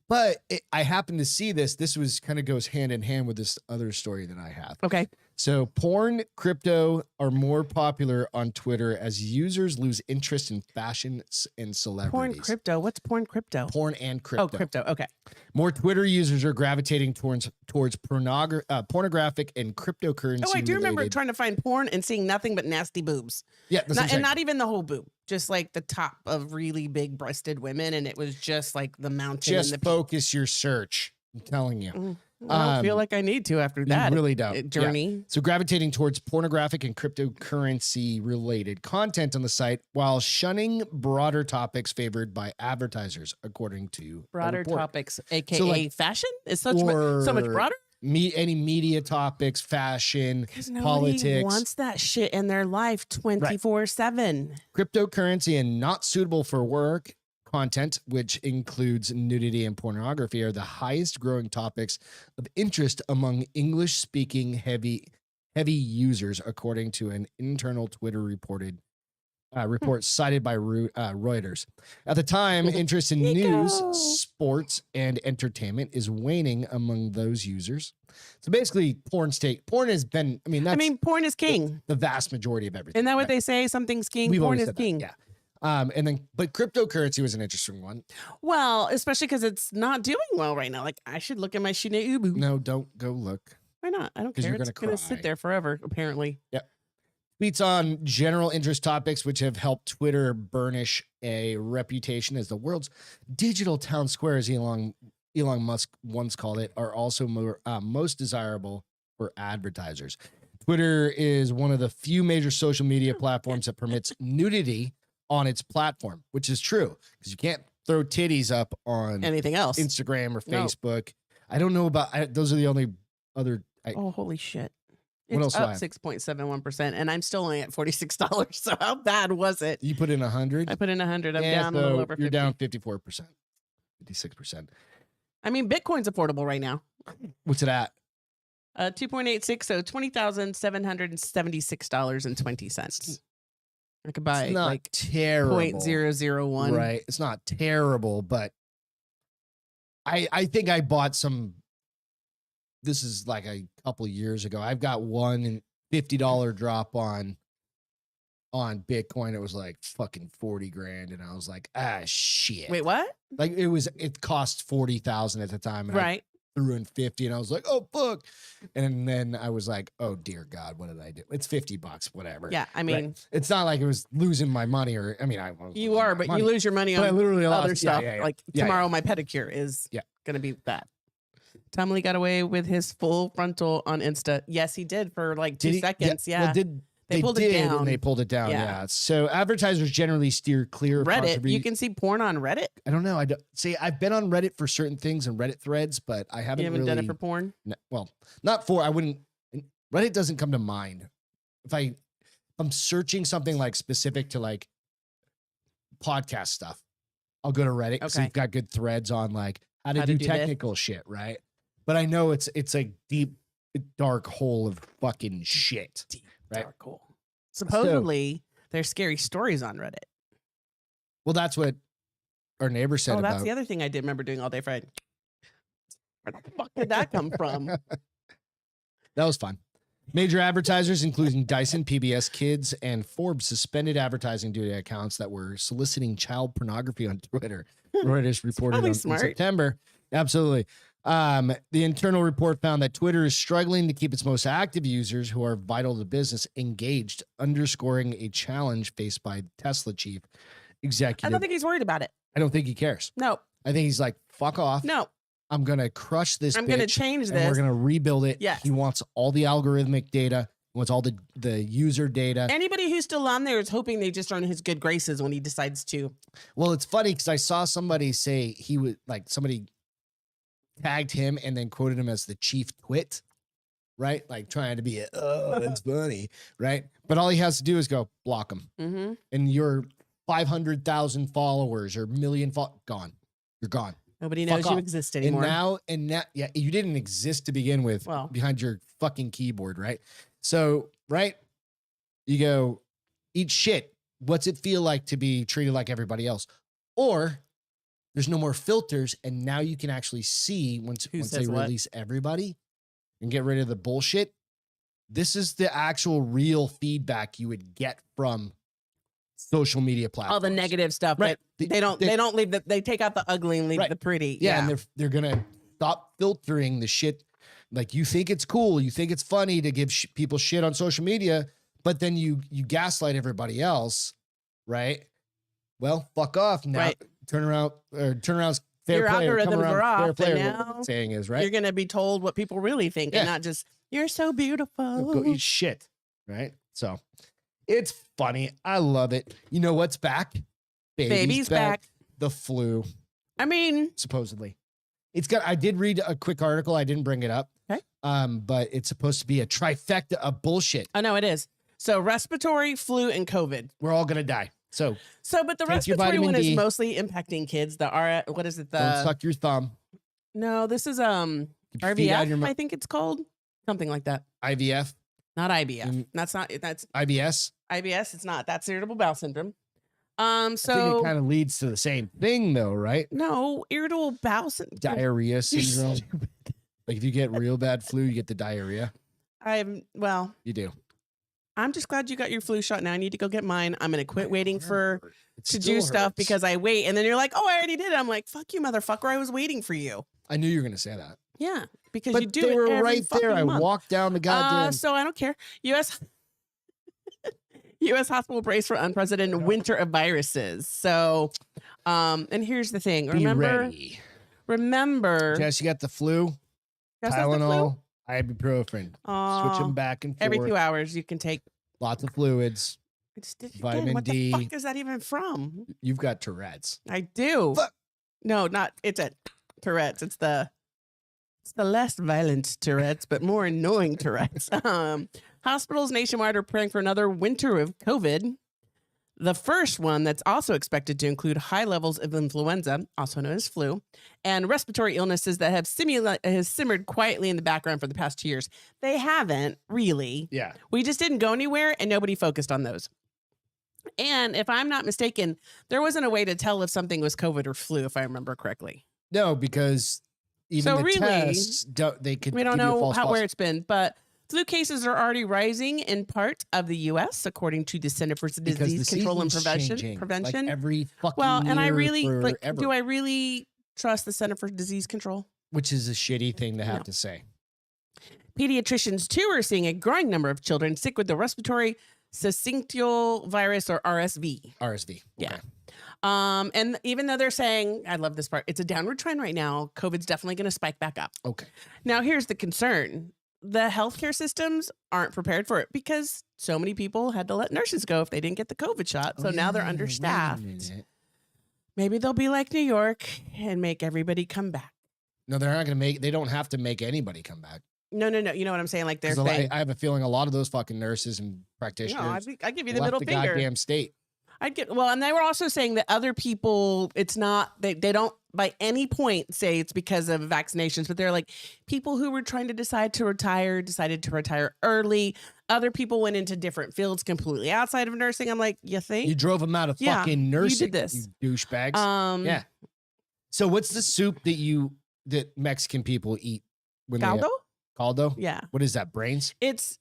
But I happened to see this. This was kind of goes hand in hand with this other story that I have. Okay. So porn, crypto are more popular on Twitter as users lose interest in fashion and Porn celebrities. crypto. What's porn crypto? Porn and crypto. Oh, crypto. Okay. More Twitter users are gravitating towards pornographic and cryptocurrency. Oh, I do remember related- trying to find porn and seeing nothing but nasty boobs. Yeah, that's what I'm And saying. not even the whole boob, just like the top of really big breasted women. And it was just like the mountain. Just and the focus your search. I'm telling you. I don't feel like I need to after that You really don't. Yeah. journey. So gravitating towards pornographic and cryptocurrency related content on the site while shunning broader topics favored by advertisers, according to a Broader report. topics, aka So, like, fashion, is so much or broader. Any media topics, fashion, Because nobody politics, wants that shit in their life 24/7. cryptocurrency, and not suitable for work content, which includes nudity and pornography, are the highest growing topics of interest among English-speaking heavy users, according to an internal Twitter report cited by Reuters. At the time, interest in news, Nico. sports, and entertainment is waning among those users. So basically, porn has been. Porn is king. the vast majority of everything. Isn't that what right? they say? Something's king. We've Porn always is said that, king. yeah. But cryptocurrency was an interesting one. Well, especially because it's not doing well right now. Like I should look at my Shine Ubu. No, don't go look. Why not? I don't 'Cause care. you're It's gonna gonna cry. sit there forever. Apparently. Tweets on general interest topics, which have helped Twitter burnish a reputation as the world's digital town square, as Elon Musk once called it, are also most desirable for advertisers. Twitter is one of the few major social media platforms that permits nudity on its platform, which is true because you can't throw titties up on Anything else? Instagram or No. Facebook. I don't know about those are the only other. Oh, holy shit! What It's else do I up have? 6.71%, and I'm still only at $46. So how bad was it? You put in 100. I put in 100. I'm Yeah, down a little so over 50. You're down 54%, 56%. I mean, Bitcoin's affordable right now. What's it at? 2.86, so $20,776.20. I could buy It's not like terrible. 0.001. Right. It's not terrible, but I think I bought some. This is like a couple years ago. I've got one $50 drop on Bitcoin. It was like fucking 40 grand. And I was like, shit. Wait, what? Like it cost 40,000 at the time. And Right. I threw in 50 and I was like, oh, fuck. And then I was like, oh dear God, what did I do? It's $50, whatever. Yeah, I Right. mean, It's not like it was losing my money I was you losing are, my but money. you lose your money But I on literally other lost. stuff. Yeah. Like Yeah, tomorrow, my pedicure is Yeah. going to be that. Tom Lee got away with his full frontal on Insta. Yes, he did for like 2 seconds. Yeah. Well, They pulled it down. And they pulled it down. Yeah. Yeah. So advertisers generally steer clear of Reddit. You can see porn on Reddit. I don't know. I don't see. I've been on Reddit for certain things and Reddit threads, but I haven't. You haven't really, done it for porn. well, not for. I wouldn't. Reddit doesn't come to mind. If I'm searching something like specific to like podcast stuff, I'll go to Reddit because Okay. they've got good threads on like how to do this. technical shit, right? But I know it's a deep, dark hole of fucking shit. Right. Dark hole. Supposedly, there's scary stories on Reddit. Well, that's what our neighbor said Oh, that's about. the other thing I did remember doing all day Friday. Where the fuck did that come from? That was fun. Major advertisers, including Dyson, PBS Kids, and Forbes, suspended advertising due to accounts that were soliciting child pornography on Twitter. Reuters reported in smart. September. Absolutely. The internal report found that Twitter is struggling to keep its most active users, who are vital to business, engaged, underscoring a challenge faced by Tesla chief I executive. don't think he's worried about it. I don't think he cares. No, I think he's like, fuck off. no. I'm going to crush this I'm going to bitch, change and we're this. going to rebuild it. Yes. He wants all the algorithmic data. He wants all the user data. Anybody who's still on there is hoping they just are in his good graces when he decides to. Well, it's funny because I saw somebody say he would like somebody tagged him and then quoted him as the chief twit, right? Like trying to be that's funny, right? But all he has to do is go block him, Mm-hmm. and your 500,000 followers or million gone. You're gone. Nobody Fuck knows you off. exist anymore. And now, yeah, you didn't exist to begin with Well. behind your fucking keyboard, right? So, right, you go eat shit. What's it feel like to be treated like everybody else? Or there's no more filters, and now you can actually see once they says what? release everybody and get rid of the bullshit. This is the actual real feedback you would get from social media platforms. All the negative stuff, Right. but they don't leave they take out the ugly and leave Right. the pretty. Yeah, and they're gonna stop filtering the shit. Like, you think it's cool, you think it's funny to give people shit on social media, but then you gaslight everybody else, right? Well, fuck off now. Right. Turn around fair Your play. Or come algorithms around are off, fair play. and What now the saying is, right? You're gonna be told what people really think, Yeah. and not just you're so beautiful. Go eat shit, right? So it's funny. I love it. You know what's back? Baby's back. The flu, I mean, supposedly. I did read a quick article. I didn't bring it up. Okay. But it's supposed to be a trifecta of bullshit. I know it is. So respiratory, flu, and COVID. We're all gonna die. So But the Take your respiratory one vitamin D. is mostly impacting kids. What is it? don't suck your thumb. No, this is Keep your feet out of your RVF. mou- I think it's called something like that. IVF, Not IBF. Mm. That's IBS. IBS. It's not. That's irritable bowel syndrome. I think So it kind of leads to the same thing, though, right? no, irritable bowel syndrome. Diarrhea syndrome. Like, if you get real bad flu, you get the diarrhea. You do. I'm just glad you got your flu shot. Now I need to go get mine. I'm gonna quit waiting It to do still stuff hurts. because I wait, and then you're like, oh, I already did it. I'm like, fuck you, motherfucker. I was waiting for you. I knew you were gonna say that. Yeah, because But you do they it were every right there. fucking I month. walked down the goddamn. So I don't care. U.S. hospital brace for unprecedented winter of viruses. So, and here's the thing. Be ready. Remember. Jess, you got the flu. Jess has the flu? Tylenol, ibuprofen. Switch them back and forth. Every 2 hours you can take. Lots of fluids. Vitamin What D. the fuck is that even from? You've got Tourette's. I do. Fuck. No, not. It's a Tourette's. It's the less violent Tourette's, but more annoying Tourette's. Hospitals nationwide are preparing for another winter of COVID. The first one that's also expected to include high levels of influenza, also known as flu, and respiratory illnesses that have simmered quietly in the background for the past 2 years. They haven't really. Yeah. We just didn't go anywhere, and nobody focused on those. And if I'm not mistaken, there wasn't a way to tell if something was COVID or flu, if I remember correctly. No, because even So the really, tests, they could. We don't give you a know false where positive. it's been, but flu cases are already rising in part of the U.S., according to the Center for Because Disease the Control and season's changing, Prevention. like every fucking Well, and I year really forever, do I really trust the Center for Disease Control? which is a shitty thing to have No. to say. Pediatricians too are seeing a growing number of children sick with the respiratory syncytial virus or RSV. RSV. Yeah. Okay. And even though they're saying, I love this part, it's a downward trend right now, COVID's definitely going to spike back up. Okay. Now, here's the concern. the healthcare systems aren't prepared for it because so many people had to let nurses go if they didn't get the COVID shot. So now they're understaffed. Maybe they'll be like New York and make everybody come back. No, they're not going to they don't have to make anybody come back. No. You know what I'm saying? Like they're saying, I have a feeling a lot of those fucking nurses and practitioners. No, I give you the left middle finger. Goddamn state. And they were also saying that other people, it's not, they don't by any point say it's because of vaccinations, but they're like people who were trying to decided to retire early. Other people went into different fields completely outside of nursing. I'm like, you think? You drove them out of fucking nursing. You did this. You douchebags. Yeah. So what's the soup that Mexican people eat when caldo? Caldo? Yeah. What is that? Brains? It's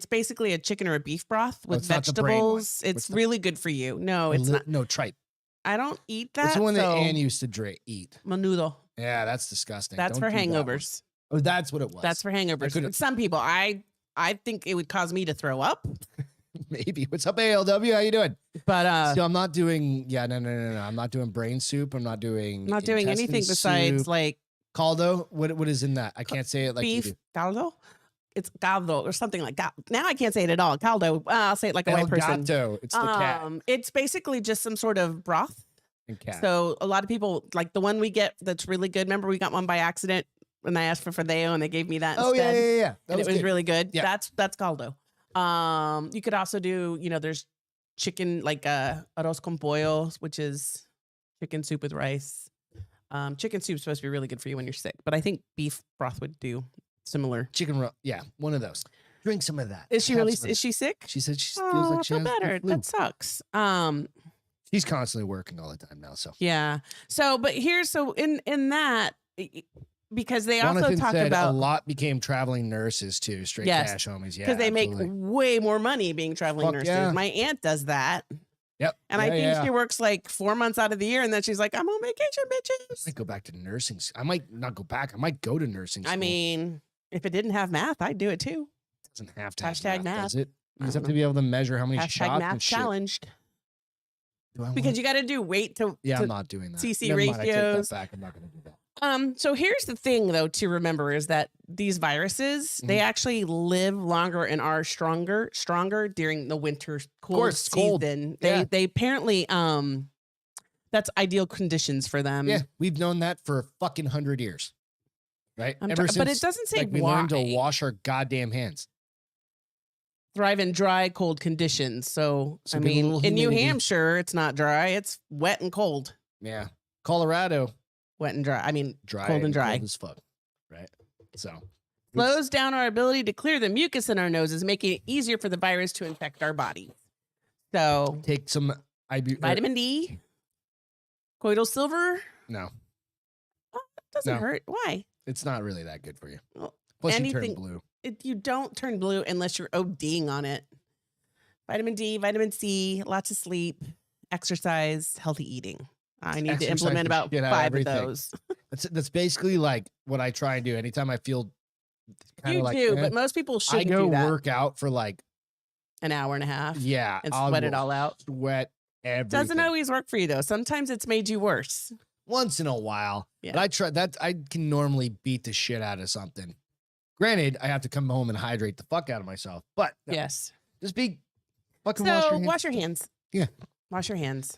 basically a chicken or a beef broth with it's not the brain one. vegetables. It's really good for you. No, it's not. No, tripe. I don't eat that. It's the one that Ann used to eat. Menudo. Yeah, that's disgusting. That's for hangovers. That's what it was. That's for hangovers. Some people, I think it would cause me to throw up. Maybe. What's up, ALW? How you doing? But so I'm not doing. Yeah, no. I'm not doing brain soup. I'm not doing. Anything besides like caldo. What is in that? I can't say it like beef you do. caldo. It's caldo or something like that. Now I can't say it at all. Caldo. I'll say it like a white person. Gato. It's the cat. It's basically just some sort of broth. And cat. So a lot of people like the one we get that's really good. Remember we got one by accident when I asked for fideo and they gave me that instead. Yeah. And it was really good. Yeah. That's caldo. You could also do, there's chicken like arroz con pollo, which is chicken soup with rice. Chicken soup's supposed to be really good for you when you're sick, but I think beef broth would do similar. Yeah, one of those. Drink some of that. Is she sick? She said she feels like she has better. the flu. That sucks. She's constantly working all the time now, so. Yeah. So, but in that, because they also Jonathan talk said about a lot became traveling nurses too, straight cash homies. Yeah, because they make way more money being traveling nurses. Yeah. My aunt does that. Yep. And I think she works like 4 months out of the year, and then she's like, "I'm on vacation, bitches." I might go back to nursing. I might not go back. I might go to nursing school. I mean, if it didn't have math, I'd do it too. It doesn't have to Hashtag have math. does it? You just have to be able to measure how many Hashtag shots math and shit. challenged. Do Because you got to do weight to I'm not doing that. CC Never mind, I take that ratios. back. I'm not going to do that. So here's the thing, though, to remember is that these viruses, they actually live longer and are stronger during the winter cold season. Yeah. They apparently, that's ideal conditions for them. Yeah, we've known that for a fucking 100 years, right? but it doesn't say we why. learned to wash our goddamn hands. Thrive in dry, cold conditions. So I get a mean, little in New humidity. Hampshire, it's not dry; it's wet and cold. Yeah, Colorado, Wet and dry. I mean, dry, cold and dry. cold as fuck, right? So Slows down our ability to clear the mucus in our noses, making it easier for the virus to infect our body. So take some vitamin D, colloidal silver. No, It doesn't hurt. Why? it's not really that good for you. Well, Plus, you anything- turn blue. You don't turn blue unless you're ODing on it. Vitamin D, vitamin C, lots of sleep, exercise, healthy eating. I need to Exercise implement the about shit out of 5 of everything. those. That's basically like what I try and do anytime I feel kind You of like do, eh, but most people I shouldn't go do that. work out for like An hour and a half and I'll sweat it go all out. Sweat everything. Doesn't always work for you though. Sometimes it's made you worse. Once in a while. Yeah. But I try that. I can normally beat the shit out of something. Granted, I have to come home and hydrate the fuck out of myself. But no, Yes. just be fucking So wash your hands. Yeah. Yeah. Wash your hands.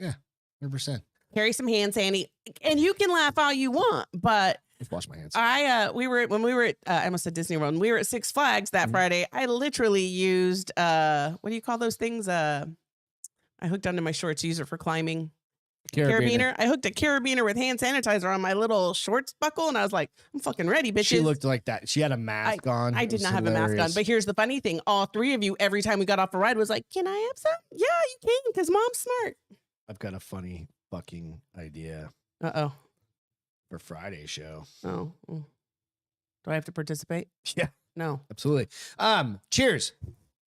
100%. Carry some hand sanitizer. And you can laugh all you want, but Just wash my hands. I almost said Disney World. When we were at Six Flags that Friday, I literally used what do you call those things? I hooked onto my shorts, use it for climbing. Carabiner. I hooked a carabiner with hand sanitizer on my little shorts buckle, and I was like, I'm fucking ready, bitches. She looked like that. She had a mask on. I It did was not have a mask on. hilarious. But here's the funny thing. All 3 of you, every time we got off a ride, was like, can I have some? Yeah, you can, because mom's smart. I've got a funny fucking idea Uh-oh. for Friday's show. Oh. Do I have to participate? Yeah, No. absolutely. Cheers.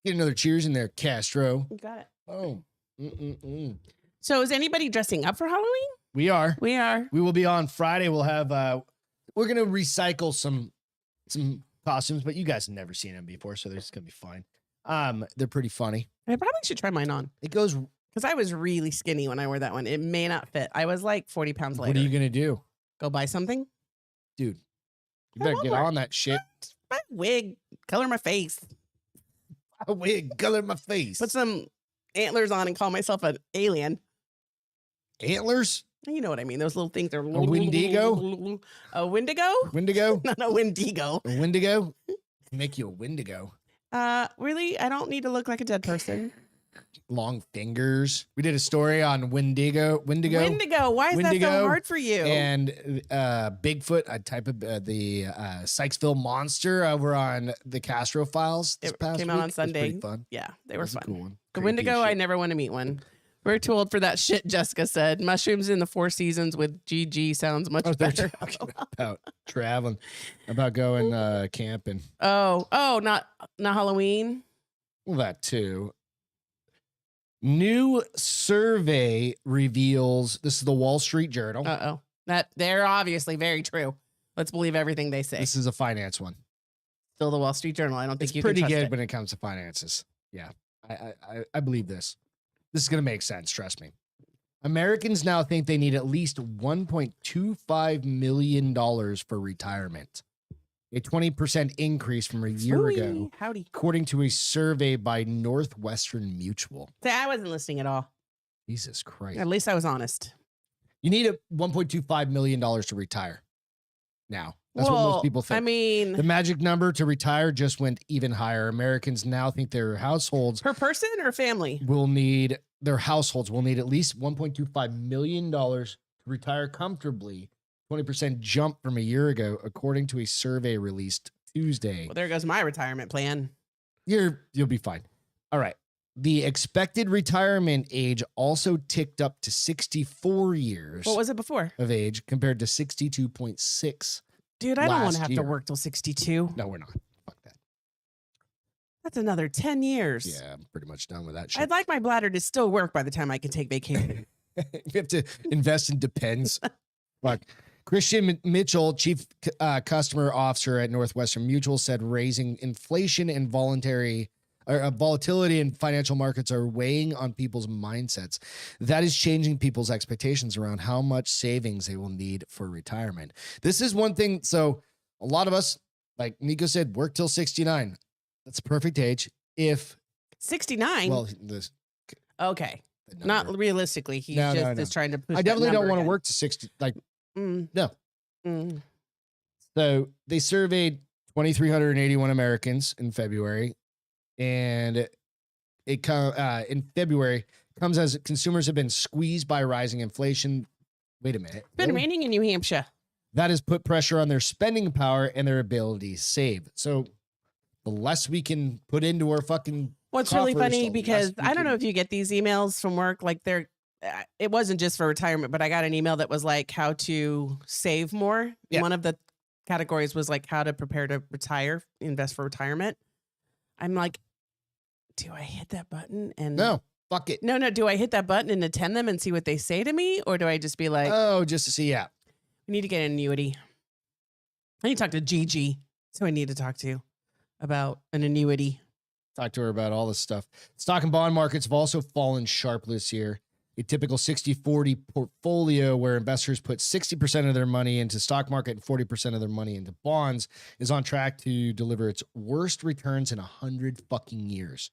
Get another cheers in there, Castro. You got it. Oh. Mm-mm-mm. So is anybody dressing up for Halloween? We are. We are. We will be on Friday. We'll have we're gonna recycle some costumes, but you guys have never seen them before, so they're just gonna be fine. They're pretty funny. I probably should try mine on. It goes. Because I was really skinny when I wore that one. It may not fit. I was like 40 pounds lighter. What are you gonna do, Go buy something? dude? You At better get Walmart. on that shit. My wig, color my face, A wig, color my face. put some antlers on, and call myself an alien. Antlers? You know what I mean? Those little things are A Wendigo? A Wendigo? Wendigo? Not a Wendigo. A Wendigo? Make you a Wendigo. Really? I don't need to look like a dead person. Long fingers. We did a story on Wendigo. Wendigo. Why is that Wendigo so hard for you? And Bigfoot. I type of the Sykesville Monster over on the Castro Files. This It past came week. out on It was Sunday. pretty fun. Yeah, they It were was a fun. cool one. The Creepy Wendigo, shit. I never want to meet one. We're too old for that shit, Jessica said. Mushrooms in the Four Seasons with GG sounds much They're better. talking about traveling, about going camping. Oh, not Halloween. Well, that too. New survey reveals, this is the Wall Street Journal. Uh-oh. That they're obviously very true. Let's believe everything they say. This is a finance one. Still the Wall Street Journal. I don't think It's you pretty can trust good it. when it comes to finances. Yeah, I believe this. This is going to make sense. Trust me. Americans now think they need at least $1.25 million for retirement, a 20% increase from a year ago, Ooh, howdy. according to a survey by Northwestern Mutual. See, I wasn't listening at all. Jesus Christ. At least I was honest. You need a $1.25 million to retire now. That's what most people think. I mean, The magic number to retire just went even higher. Americans now think their households per person or family? will need at least $1.25 million to retire comfortably. 20% jump from a year ago, according to a survey released Tuesday. Well, there goes my retirement plan. You'll be fine. All right. The expected retirement age also ticked up to 64 years What was it before? of age compared to 62.6. Dude, I don't want to last have year. to work till 62. No, we're not. Fuck that. That's another 10 years. Yeah, I'm pretty much done with that shit. I'd like my bladder to still work by the time I can take vacation. You have to invest in Depends. Fuck. Christian Mitchell, chief customer officer at Northwestern Mutual, said raising inflation and volatility in financial markets are weighing on people's mindsets. That is changing people's expectations around how much savings they will need for retirement. This is one thing. So a lot of us, like Nico said, work till 69. That's a perfect age. If 69? well, this Okay. the number. Not realistically. He No, just no, no. is trying to push I definitely that don't number want to again. work to 60. Like Mm. no. Mm. So they surveyed 2,381 Americans in February, and it in February comes as consumers have been squeezed by rising inflation. Wait a minute. It's been Really? raining in New Hampshire. That has put pressure on their spending power and their ability to save. So the less we can put into our fucking What's really coffers, funny, the because less we I don't know can- if you get these emails from work, like it wasn't just for retirement, but I got an email that was like how to save more. Yeah. One of the categories was like how to prepare to retire, invest for retirement. I'm like, do I hit that button? And No, fuck it. no. Do I hit that button and attend them and see what they say to me? Or do I just be like, Oh, just to see. Yeah. we need to get an annuity? I need to talk to Gigi. So I need to talk to about an annuity. Talk to her about all this stuff. Stock and bond markets have also fallen sharply this year. A typical 60-40 portfolio where investors put 60% of their money into stock market and 40% of their money into bonds is on track to deliver its worst returns in 100 fucking years.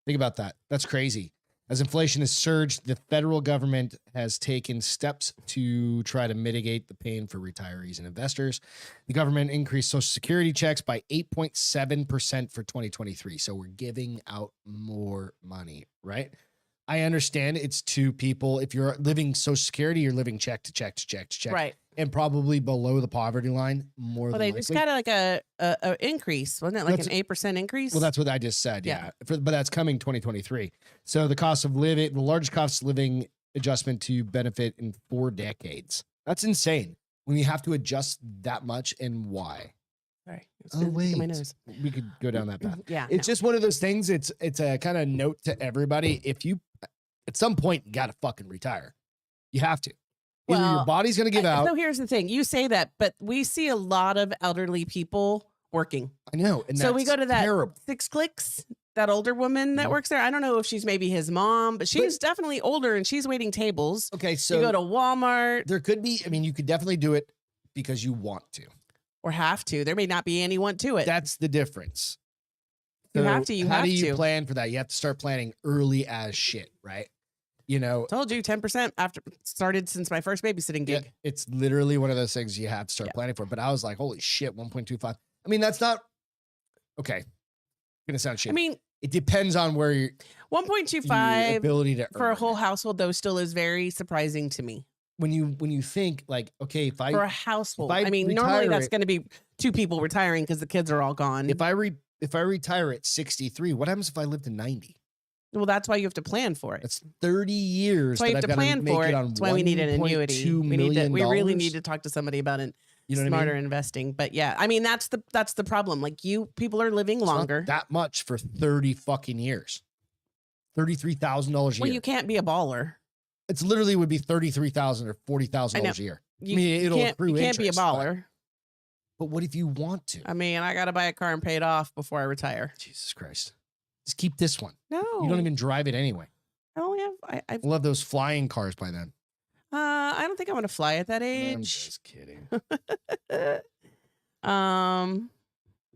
Think about that. That's crazy. As inflation has surged, the federal government has taken steps to try to mitigate the pain for retirees and investors. The government increased Social Security checks by 8.7% for 2023. So we're giving out more money, right? I understand it's to people. If you're living Social Security, you're living check to check to check to check. Right. And probably below the poverty line more Well, than they just likely. got like a increase. Wasn't it like That's- an 8% increase? Well, that's what I just said. Yeah. Yeah. But that's coming 2023. So the cost of living, the largest cost of living adjustment to benefit in 4 decades. That's insane. When you have to adjust that much and why? Sorry. It's Oh, my wait. nose. We could go down that path. Yeah. It's just one of those things. It's a kind of note to everybody. If you, at some point, you got to fucking retire. You have to. Either your Well, body's going to give out. So here's the thing. You say that, but we see a lot of elderly people working. I know. And So we that's go to that terrible. 6 Clicks, that older woman that Mhm. works there. I don't know if she's maybe his mom, but she's definitely older and she's waiting tables. Okay. you So go to Walmart there could be, I mean, you could definitely do it because you want to. or have to. There may not be anyone to it. That's the difference. You have to. How do you plan for that? You have to start planning early as shit, right? You know, Told you 10% after started since my first babysitting gig. yeah, it's literally one of those things you have to start planning for. But I was like, holy shit, 1.25. I mean, that's not okay. Gonna sound shit. I mean, it depends on where your 1.25 ability to for a earn. whole household, though, still is very surprising to me. When you think like, okay, if I For a household, I I mean, normally retire that's it- going to be 2 people retiring because the kids are all gone. if I retire at 63, what happens if I live to 90? Well, that's why you have to plan for it. That's 30 years. That's why you that have I've to gotta plan make for it. on That's why we need an annuity. $1.2 million. We really need to talk to somebody about it. You know what Smarter I mean? investing. But yeah, I mean, that's the problem. Like people are living It's not longer. that much for 30 fucking years. $33,000 a year. Well, you can't be a baller. It's literally would be $33,000 or $40,000 a year. You, mean, it'll accrue you can't be a interest, but- baller. But what if you want to? I mean, I got to buy a car and pay it off before I retire. Jesus Christ. Just keep this one. No. You don't even drive it anyway. I only have, I We'll have those flying cars by then. I don't think I want to fly at that I'm age. just kidding.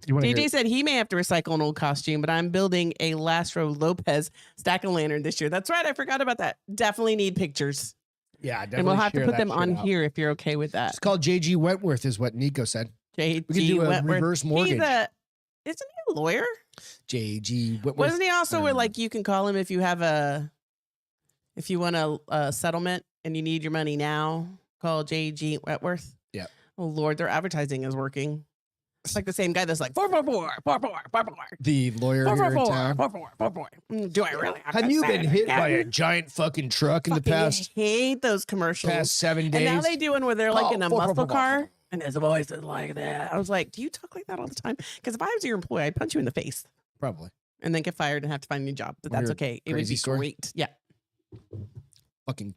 You wanna hear- DJ said he may have to recycle an old costume, but I'm building a Lastro Lopez stack-o-lantern this year. That's right. I forgot about that. Definitely need pictures. Yeah, definitely. And we'll have to share put that them shit on out. here if you're okay with that. It's called JG Wentworth, is what Nico said. JG We could do a Wentworth. reverse mortgage. Isn't he a lawyer? JG Wentworth. Wasn't he also where um, like you can call him if you want a settlement and you need your money now? Call JG Wentworth. Yeah. Oh Lord, their advertising is working. It's like the same guy that's like 444. the lawyer here in town? 444. Do I really have Have to you say been it hit by a again? giant fucking truck in the Fucking past hate those commercials. 7 days? And now they do one where they're like Oh, in a four, four, muscle four, four, car four. and his voice is like that. I was like, do you talk like that all the time? Because if I was your employee, I'd punch you in the face Probably. and then get fired and have to find a new job. But Wanna that's hear a okay. It would crazy be story? great. Yeah. Fucking.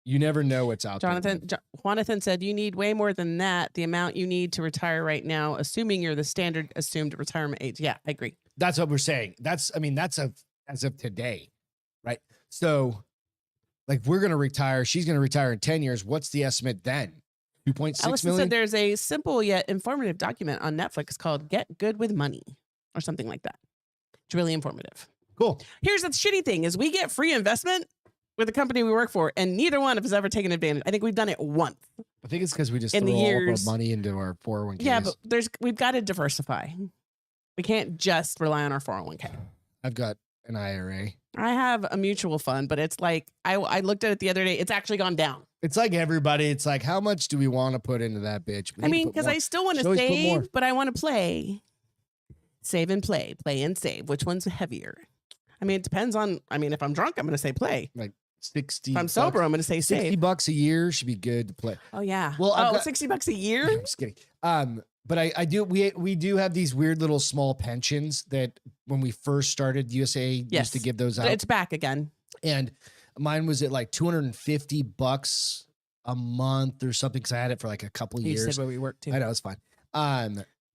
You never know what's out there. Jonathan said, you need way more than that. The amount you need to retire right now, assuming you're the standard assumed retirement age. Yeah, I agree. That's what we're saying. That's as of today, right? So, like, we're gonna retire. She's gonna retire in 10 years. What's the estimate then? 2.6 Allison million. said there's a simple yet informative document on Netflix called Get Good with Money or something like that. It's really informative. Cool. Here's the shitty thing is we get free investment with the company we work for, and neither one of us ever taken advantage. I think we've done it once. I think it's because we just In throw the all years- of our money into our 401ks. Yeah, but we've got to diversify. We can't just rely on our 401k. I've got an IRA. I have a mutual fund, but it's like I looked at it the other day. It's actually gone down. It's like everybody. It's like, how much do we want to put into that bitch? We I need to mean, put because more. I still want Should to always put more. save, but I want to play. Save and play and save. Which one's heavier? I mean, it depends on. I mean, if I'm drunk, I'm going to say play. 60. If I'm sober, I'm going to say 60 save. bucks a year should be good to play. Oh yeah. Well, I've oh, got- $60 a year. I'm just kidding. But I do we do have these weird little small pensions that when we first started, USA Yes. used to give those out. It's back again. And mine was at like $250 a month or something because I had it for like a couple You years. said where we work too. I know it's fine.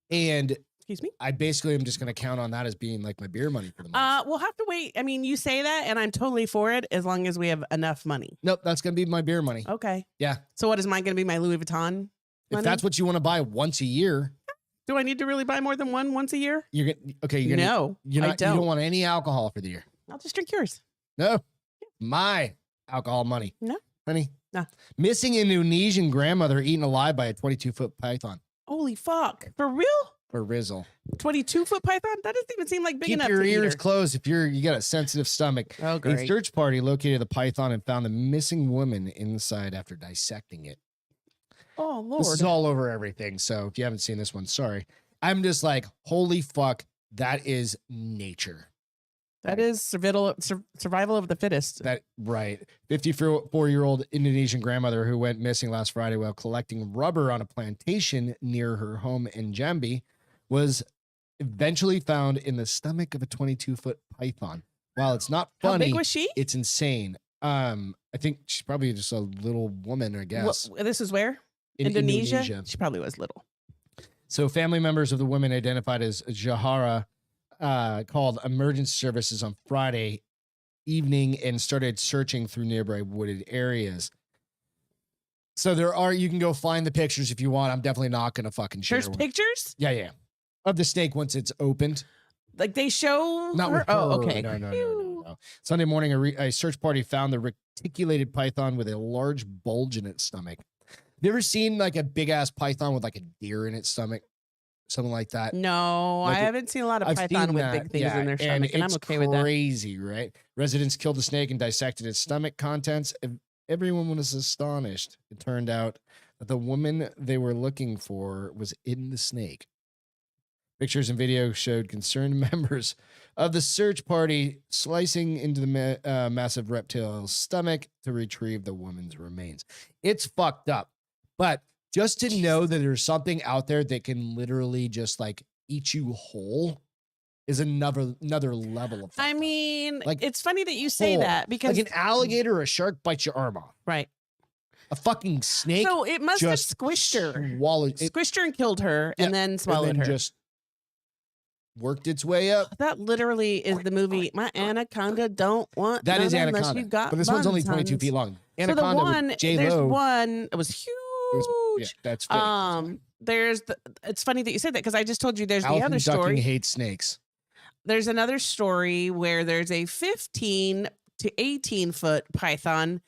And Excuse me. I basically am just gonna count on that as being like my beer money for the month. We'll have to wait. I mean, you say that, and I'm totally for it as long as we have enough money. Nope, that's gonna be my beer money. Okay. Yeah. So what is mine going to be? My Louis Vuitton? If money? that's what you want to buy once a year, Do I need to really buy more than one once a year? you're gonna You're gonna No, you're I not, don't. you don't want any alcohol for the year. I'll just drink yours. No, my alcohol money. No. Honey. No. Missing Indonesian grandmother eaten alive by a 22-foot python Holy fuck. For real? for Rizzle. 22-foot python? That doesn't even seem like big Keep enough your to eat ears her. closed if you got a sensitive stomach. Oh, A great. search party located the python and found the missing woman inside after dissecting it. Oh, Lord. This is all over everything. So if you haven't seen this one, sorry. I'm just like, holy fuck, that is nature. That is survival of the fittest. That right. 54-year-old Indonesian grandmother who went missing last Friday while collecting rubber on a plantation near her home in Jambi was eventually found in the stomach of a 22-foot python. While it's not How funny, big was she? it's insane. I think she's probably just a little woman, I guess. This is where? In Indonesia? She probably was little. So family members of the woman identified as Jahara called emergency services on Friday evening and started searching through nearby wooded areas. So there are, you can go find the pictures if you want. I'm definitely not going to fucking share There's one. pictures? Yeah. Of the snake once it's opened. Like they show Not her? with her. Oh, okay. No. Sunday morning, a search party found the reticulated python with a large bulge in its stomach. You ever seen like a big ass python with like a deer in its stomach? Something like that? No, Like I haven't seen a lot of I've python seen with that, big things in their stomach, and I'm okay with that. Crazy, right? Residents killed the snake and dissected its stomach contents. Everyone was astonished. It turned out that the woman they were looking for was in the snake. Pictures and video showed concerned members of the search party slicing into the massive reptile's stomach to retrieve the woman's remains. It's fucked up. But just to know that there's something out there that can literally just like eat you whole is another level of fucked I up. mean, Like, it's funny that you say whole. that because Like an alligator or a shark bites your arm off. right. A fucking snake So it must have just squished her. swallowed it, Squished her and killed her and then swallowed and then her. just worked its way up. That literally is the movie. My anaconda don't want That is none unless Anaconda. you got But this one's only buns, 22 huns. feet long. So the Anaconda one, with there's J-Lo. one, it was huge. That's fake. There's it's funny that you said that because I just told you there's Alvin the other Ducking story. hates snakes. There's another story where there's a 15 to 18 foot python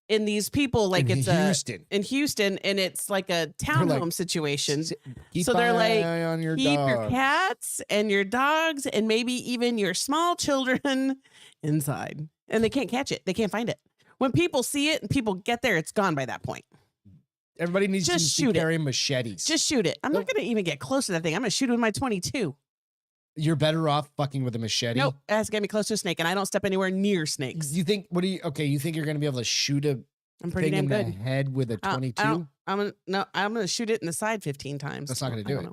in these people like in it's Houston. in Houston and it's like a townhome like, situation. Keep So they're an like, eye on your Keep your dog. cats and your dogs and maybe even your small children inside. And they can't catch it. They can't find it. When people see it and people get there, it's gone by that point. Everybody needs Just to shoot it. carry machetes. Just shoot it. I'm not going to even get close to that thing. I'm going to shoot it with my 22. You're better off fucking with a machete. Nope. It has to get me close to a snake, and I don't step anywhere near snakes. You think? You think you're going to be able to shoot a I'm pretty thing damn in good. the head with a 22? I'm gonna shoot it in the side 15 times. That's not going to do it.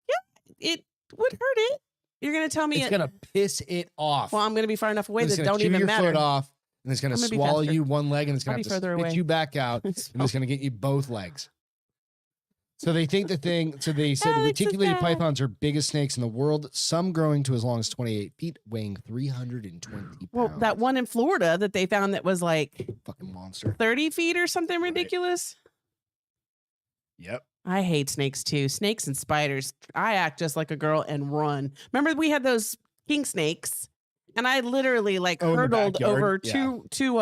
Yeah, it would hurt it. You're gonna tell me It's going to piss it off. Well, I'm gonna be far enough away It's that gonna don't chew even your matter. foot off, and it's going to I'm gonna be swallow faster. you one leg, and it's I'll going be to have to further spit away. you back out, and it's going to get you both legs. So they think so they said Oh, it's so reticulated sad. pythons are biggest snakes in the world, some growing to as long as 28 feet, weighing 320 pounds. Well, that one in Florida that they found that was like fucking monster. 30 feet or something ridiculous. Yep. I hate snakes too. Snakes and spiders. I act just like a girl and run. Remember we had those king snakes, and I literally like Oh, in the hurdled backyard? over Yeah. two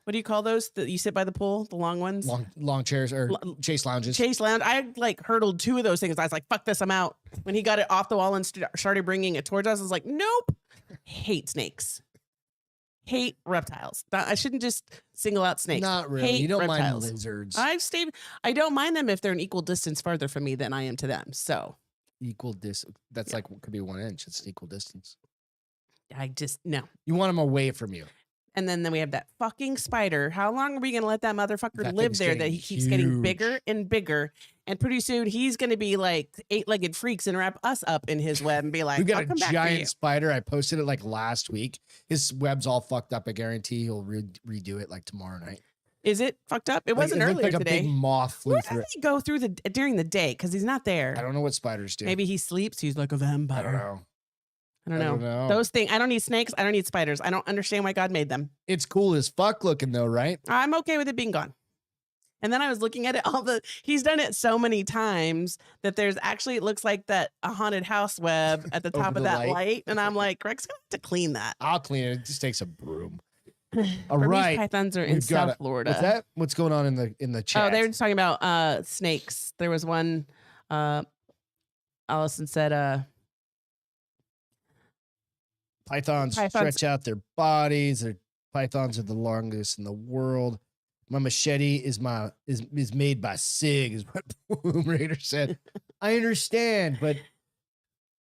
what do you call those that you sit by the pool? The long ones? Long chairs or chase lounges. Chase Lounge. I like hurdled two of those things. I was like, fuck this, I'm out. When he got it off the wall and started bringing it towards us, I was like, nope. Hate snakes. Hate reptiles. I shouldn't just single out snakes. Not really. Hate You don't reptiles. mind lizards. I don't mind them if they're an equal distance farther from me than I am to them. So Equal distance. That's like could be 1 inch. It's an equal distance. I just no. You want them away from you. And then we have that fucking spider. How long are we going to let that motherfucker That live thing's there that getting he keeps getting huge. bigger and bigger? And pretty soon he's going to be like 8-legged freaks and wrap us up in his web and be like, We've got I'll a come back for you. giant spider. I posted it like last week. His web's all fucked up. I guarantee he'll redo it like tomorrow night. Is it fucked up? It Like, wasn't it looked earlier like today. a big moth flew Where through does it. he go through during the day? Because he's not there. I don't know what spiders do. Maybe he sleeps. He's like a vampire. I don't know. I don't know. Those things. I don't need snakes. I don't need spiders. I don't understand why God made them. It's cool as fuck looking though, right? I'm okay with it being gone. And then I was looking at it. He's done it so many times that there's actually it looks like a haunted house web at the top Over of the that light. light. And I'm like, Greg's gonna have to clean that. I'll clean it. It just takes a broom. All Burmese right. pythons are in We've got South Florida. What's that? What's going on in the chat? Oh, they were just talking about snakes. There was one. Allison said, Pythons stretch out their bodies. Their pythons are the longest in the world. My machete is made by Sig, is what Boom Raider said. I understand, but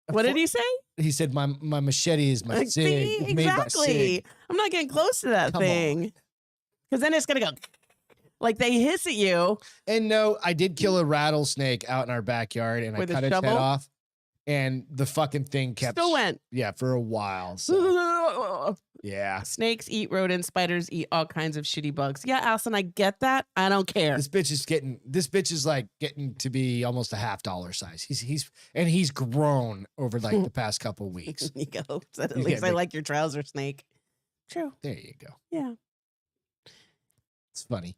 "What did he say?" he said my machete is my Like, Sig. see, It's made by Sig. exactly. I'm not getting close to that Come thing because then it's gonna go like they hiss at you. And no, I did kill a rattlesnake out in our backyard, and With a I cut its head shovel? off. And the fucking thing kept Still went. yeah, for a while. So yeah. Snakes eat rodents, spiders eat all kinds of shitty bugs. Yeah, Allison, I get that. I don't care. This bitch is like getting to be almost $50 size. He's grown over like the past couple weeks. You go. Said, at He's least I getting like your trouser snake. True. There you go. Yeah. It's funny.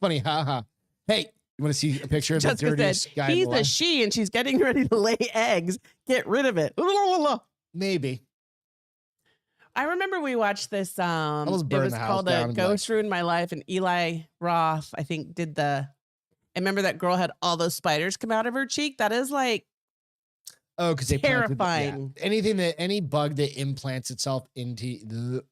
Funny, haha. Hey, you want to see a picture of the Jessica dirtiest said, guy in he's the a life? she and she's getting ready to lay eggs. Get rid of it. Maybe. I remember we watched this. just It burn was the house called down A and be like- Ghost Ruined My Life, and Eli Roth, I think, did the. I remember that girl had all those spiders come out of her cheek. That is like Oh, because they terrifying. any bug that implants itself into the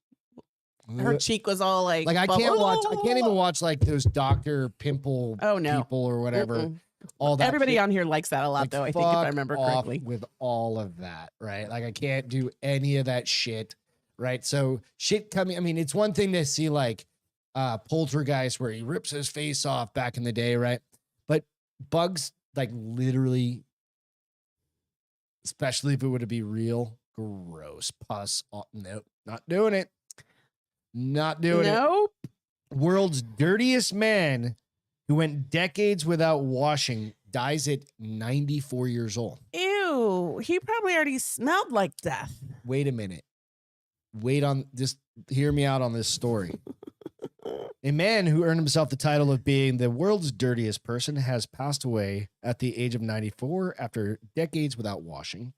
Her cheek was all like I can't even watch like those doctor pimple Oh, no. people or whatever. Mm-mm. All that Everybody shit. on here likes that a lot, Like, though. I think if I fuck remember off correctly. with all of that, right? Like I can't do any of that shit, right? So shit coming. I mean, it's one thing to see like Poltergeist where he rips his face off back in the day, right? But bugs, like literally, especially if it were to be real, gross pus. Oh, nope, not doing it. Not doing it. Nope. World's dirtiest man who went decades without washing dies at 94 years old. Ew. He probably already smelled like death. Wait a minute. Just hear me out on this story. A man who earned himself the title of being the world's dirtiest person has passed away at the age of 94 after decades without washing.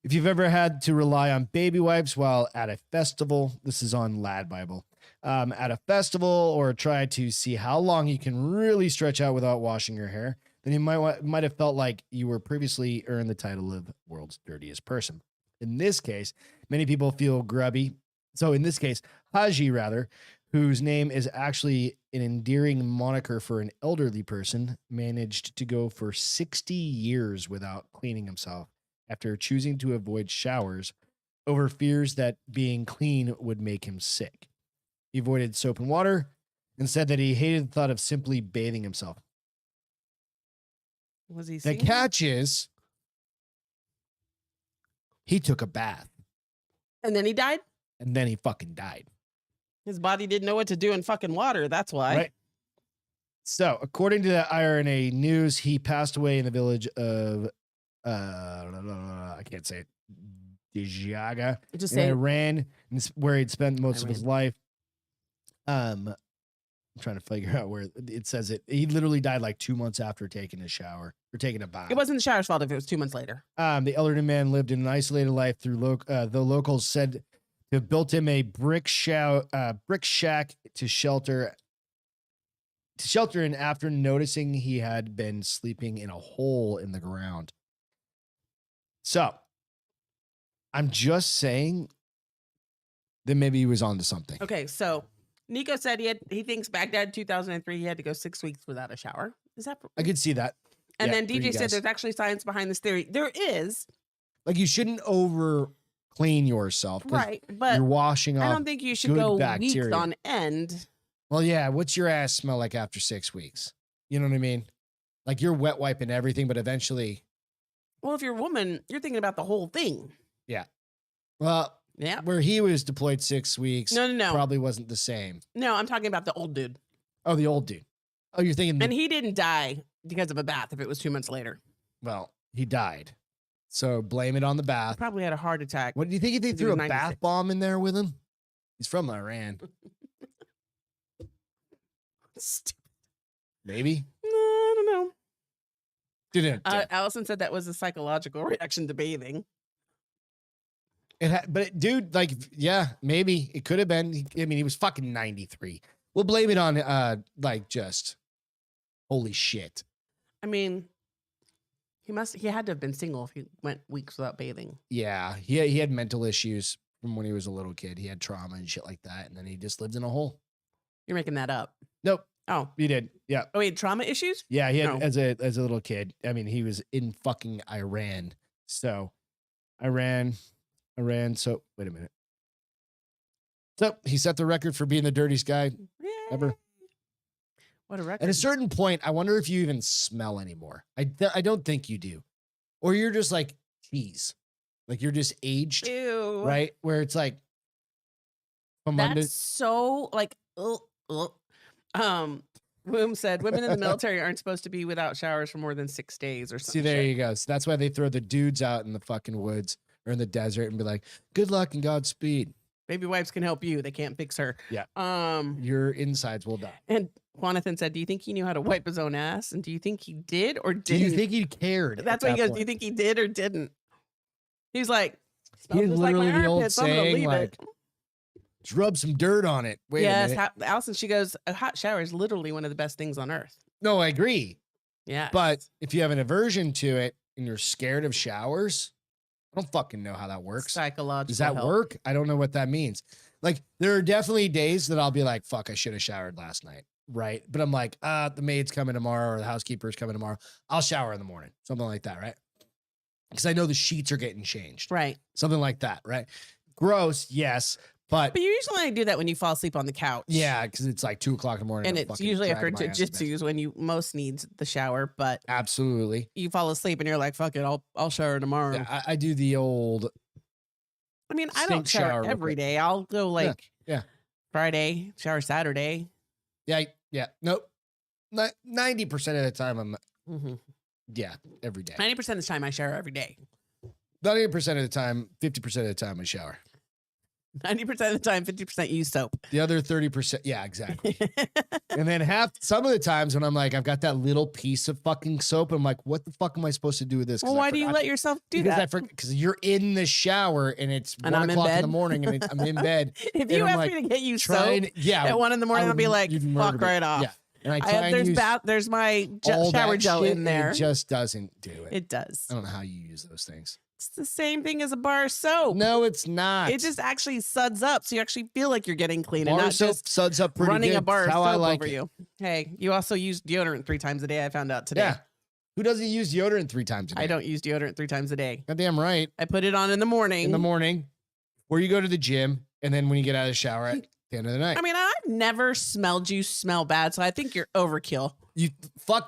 If you've ever had to rely on baby wipes while at a festival, this is on Lad Bible, at a festival, or try to see how long you can really stretch out without washing your hair, then you might have felt like you were previously earned the title of world's dirtiest person. In this case, many people feel grubby. So in this case, Haji, rather, whose name is actually an endearing moniker for an elderly person, managed to go for 60 years without cleaning himself after choosing to avoid showers over fears that being clean would make him sick. He avoided soap and water and said that he hated the thought of simply bathing himself. Was he The singing? catch is he took a bath And then he died? and then he fucking died. His body didn't know what to do in fucking water. That's why. Right. So, according to the IRNA news, he passed away in the village of I can't say it, Dijaga Just in say Iran, where he'd spent most of his Iran. life. I'm trying to figure out where it says it. He literally died like 2 months after taking a shower or taking a bath. it wasn't the shower's fault if it was 2 months later. The elderly man lived in an isolated life through the locals said to have built him a brick shack to shelter in after noticing he had been sleeping in a hole in the ground. So I'm just saying that maybe he was onto something. Okay, so Nico said he thinks Baghdad 2003 he had to go 6 weeks without a shower. Is that? I could see that. And Yeah, then for you DJ said guys. there's actually science behind this theory. There is, Like you shouldn't over clean yourself. 'Cause right? But you're washing I off. don't think you should good go weeks bacteria. on end. Well, yeah. What's your ass smell like after 6 weeks? You know what I mean? Like you're wet wiping everything, but eventually, Well, if you're a woman, you're thinking about the whole thing. well, Yeah. where he was deployed 6 weeks No. probably wasn't the same. No, I'm talking about the old dude. Oh, the old dude. Oh, you're thinking, And he didn't die because of a bath if it was 2 months later. well, he died. So blame it on the He bath. probably had a heart attack. What do you think if they Because he threw a was bath 96. bomb in there with him? He's from Iran. Maybe. No, I don't know. Didn't. Allison said that was a psychological reaction to bathing. But dude, like, yeah, maybe it could have been. I mean, he was fucking 93. We'll blame it on, like, just holy shit. I mean, he had to have been single if he went weeks without bathing. Yeah, he had mental issues from when he was a little kid. He had trauma and shit like that, and then he just lived in a hole. You're making that up. Nope, Oh, he did. Yeah, oh wait, trauma issues? yeah, he had No. as a little kid. I mean, he was in fucking Iran. So, Iran. So wait a minute. So he set the record for being the dirtiest guy ever. What a record. At a certain point, I wonder if you even smell anymore. I don't think you do. Or you're just like, geez. Like you're just aged, Ew. right? Where it's like, from Monday. That's so like, Woom said women in the military aren't supposed to be without showers for more than 6 days or See, something. there you go. So that's why they throw the dudes out in the fucking woods or in the desert and be like, good luck and Godspeed. Baby wipes can help you. They can't fix her. Yeah. Um, Your insides will die. and Jonathan said, do you think he knew how to wipe his own ass? And do you think he did or didn't? Do you think he cared? That's what he goes, do you think he did or didn't? He's like, He smells just like literally my the old armpits, I'm gonna saying, leave like, it. just rub some dirt on it. Wait a minute. Allison, she goes, a hot shower is literally one of the best things on earth. No, I agree. Yeah. But if you have an aversion to it and you're scared of showers, I don't fucking know how that works. Psychological Does that help. work? I don't know what that means. Like, there are definitely days that I'll be like, fuck, I should have showered last night. Right. But I'm like, the maid's coming tomorrow or the housekeeper's coming tomorrow. I'll shower in the morning. Something like that. Right. Because I know the sheets are getting changed. Right. Something like that. Right. Gross. Yes. But you usually only do that when you fall asleep on the couch. yeah, because it's like 2 o'clock in the morning. And I'm it's fucking usually after dragging my ass in bed. jujitsu is when you most need the shower. But Absolutely. you fall asleep and you're like, fuck it, I'll shower tomorrow. Yeah, I do the old. I mean, I Stink don't shower shower real every quick. day. I'll go like yeah. Friday, shower Saturday. Yeah. Yeah. Nope. 90% of the time, I'm. Mm-hmm. Yeah, every day. 90% of the time I shower every day. 90% of the time, 50% of the time, I shower. 90% of the time, 50% use soap. The other 30%, yeah, exactly. And then some of the times when I'm like, I've got that little piece of fucking soap, I'm like, what the fuck am I supposed to do with this? Well, why do you let yourself do that? Because you're in the shower and it's And 1 I'm in o'clock in bed? the morning and I'm in bed. If you I'm ask like, me to get you soap yeah, at 1 in the morning, I'll be like, you'd fuck murder me. right off. Yeah. And I try and use There's my all shower that gel shit, in there. and it just doesn't do it. It does. I don't know how you use those things. It's the same thing as a bar of soap. No, it's not. It just actually suds up, so you actually feel like you're getting clean and bar not soap just suds up pretty running good. a bar of That's soap how I like over it. you. Hey, you also use deodorant 3 times a day. I found out today. Yeah. Who doesn't use deodorant 3 times a day? I don't use deodorant 3 times a day. Goddamn right. I put it on in the morning. In the morning, or you go to the gym, and then when you get out of the shower at the end of the night. I mean, I've never smelled you smell bad, so I think you're overkill.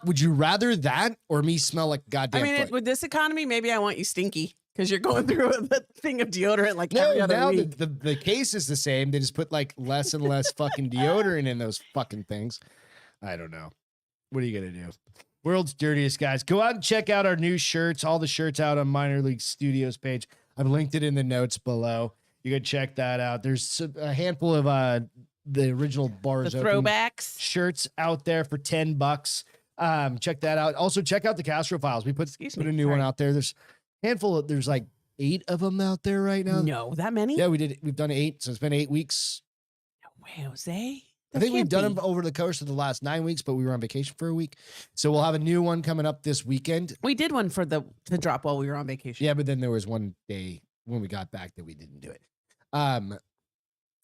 Would you rather that or me smell like goddamn I mean, foot? with this economy, maybe I want you stinky because you're going through the thing of deodorant like No, every other now week. the case is the same. They just put like less and less fucking deodorant in those fucking things. I don't know. What are you going to do? World's dirtiest guys. Go out and check out our new shirts. All the shirts out on Minor League Studios page. I've linked it in the notes below. You can check that out. There's a handful of the original Bars The Open throwbacks. shirts out there for $10. Check that out. Also, check out the Castro Files. We put a new one out there. There's a handful. There's like 8 of them out there right now. No, that many? Yeah, we've done 8. So it's been 8 weeks. No way, Jose. I think we've done them over the course of the last 9 weeks, but we were on vacation for a week. So we'll have a new one coming up this weekend. We did one for to drop while we were on vacation. Yeah, but then there was one day when we got back that we didn't do it.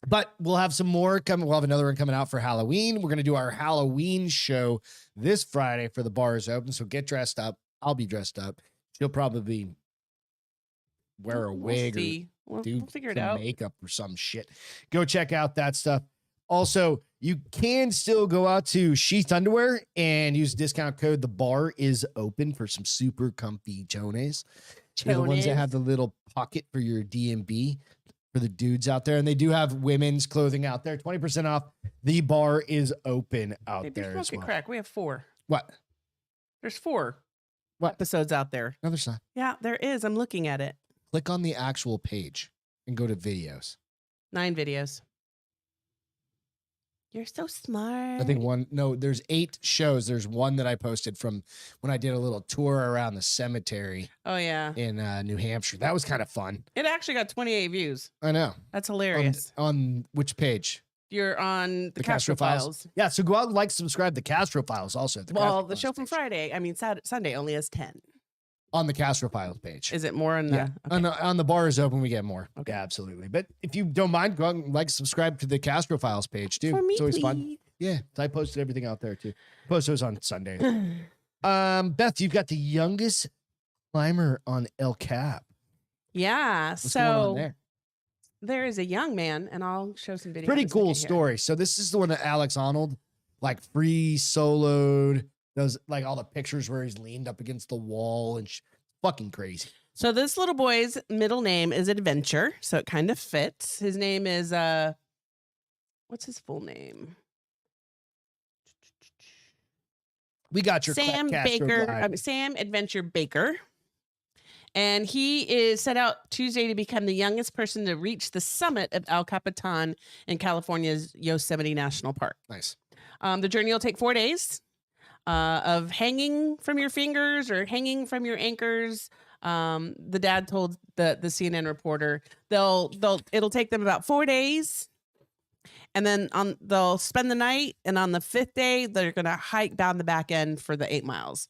But we'll have some more coming. We'll have another one coming out for Halloween. We're going to do our Halloween show this Friday for the Bars Open. So get dressed up. I'll be dressed up. She'll probably wear a wig or do we'll figure it some out. makeup or some shit. Go check out that stuff. Also, you can still go out to Sheath Underwear and use discount code The Bar is Open for some super comfy chones. They're the ones that have the little pocket for your DMB for the dudes out there. And they do have women's clothing out there. 20% off. The Bar is Open out Hey, there as well. crack. We have 4. What? There's 4 What? episodes out there. No, there's not. Yeah, there is. I'm looking at it. Click on the actual page and go to videos. 9 videos. You're so smart. I think there's 8 shows. There's one that I posted from when I did a little tour around the cemetery Oh, yeah. in New Hampshire. That was kind of fun. It actually got 28 views. I know. That's hilarious. On which page? You're on the Castro Castro Files. Yeah, so go out and like, subscribe to Castro Files also. Well, the show from Friday, Sunday only has 10. On the Castro Files page. Is it more on the... Yeah. Okay. On the Bar is Open, we get more. Okay. Yeah, absolutely. But if you don't mind, go out and like, subscribe to the Castro Files page too. For me, it's always fun. please. Yeah, I posted everything out there too. Post those on Sunday. Beth, you've got the youngest climber on El Cap. Yeah. What's going on there? There is a young man, and I'll show some videos. Pretty in a cool second here. story. So this is the one that Alex Arnold like free soloed. Those like all the pictures where he's leaned up against the wall and fucking crazy. So this little boy's middle name is Adventure, so it kind of fits. His name is what's his full name? We got your Sam Castro Baker. guide. Sam Adventure Baker. And he is set out Tuesday to become the youngest person to reach the summit of El Capitan in California's Yosemite National Park. Nice. The journey will take 4 days of hanging from your fingers or hanging from your anchors. The dad told the CNN reporter it'll take them about 4 days. And then they'll spend the night, and on the 5th day, they're going to hike down the back end for the 8 miles.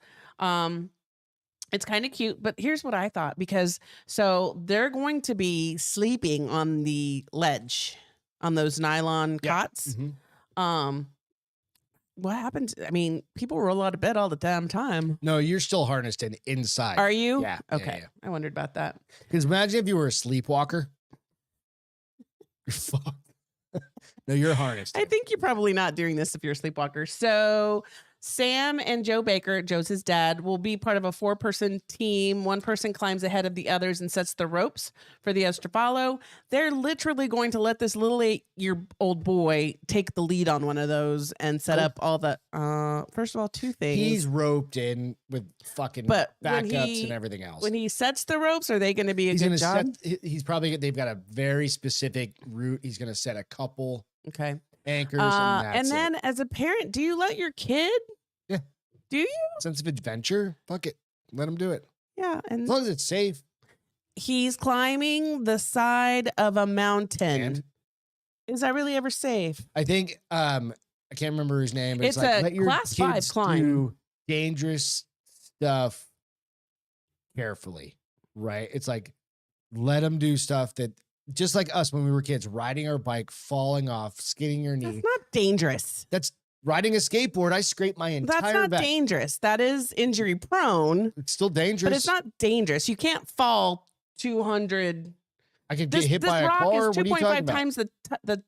It's kind of cute, but here's what I thought, because so they're going to be sleeping on the ledge on those nylon cots. Mm-hmm. What happens? I mean, people roll out of bed all the damn time. No, you're still harnessed in inside. Are you? Yeah. Okay. Yeah. I wondered about that. Because imagine if you were a sleepwalker. You're fucked. No, you're harnessed. I think you're probably not doing this if you're a sleepwalker. So Sam and Joe Baker, Joe's his dad, will be part of a 4-person team. One person climbs ahead of the others and sets the ropes for the others to follow. They're literally going to let this little 8-year-old boy take the lead on one of those and set up all the, first of all, 2 things. He's roped in with fucking backups and everything else. When he sets the ropes, are they going to be he's good gonna job? He's probably, they've got a very specific route. He's going to set a couple Okay. anchors. And then as a parent, do you let your kid? Yeah. Do you? Sense of adventure? Fuck it. Let him do it. Yeah. And as long as it's safe. He's climbing the side of a mountain. And is that really ever safe? I think, I can't remember his name, but It's like, a let your class 5 kids climb. do dangerous stuff carefully, right? It's like, let them do stuff that, just like us when we were kids, riding our bike, falling off, skidding your knee. That's not dangerous. That's riding a skateboard. I scraped my entire That's not back. dangerous. That is injury prone. It's still dangerous. But it's not dangerous. You can't fall 200. I could get hit by a car. This rock is What are you talking 2.5 about? times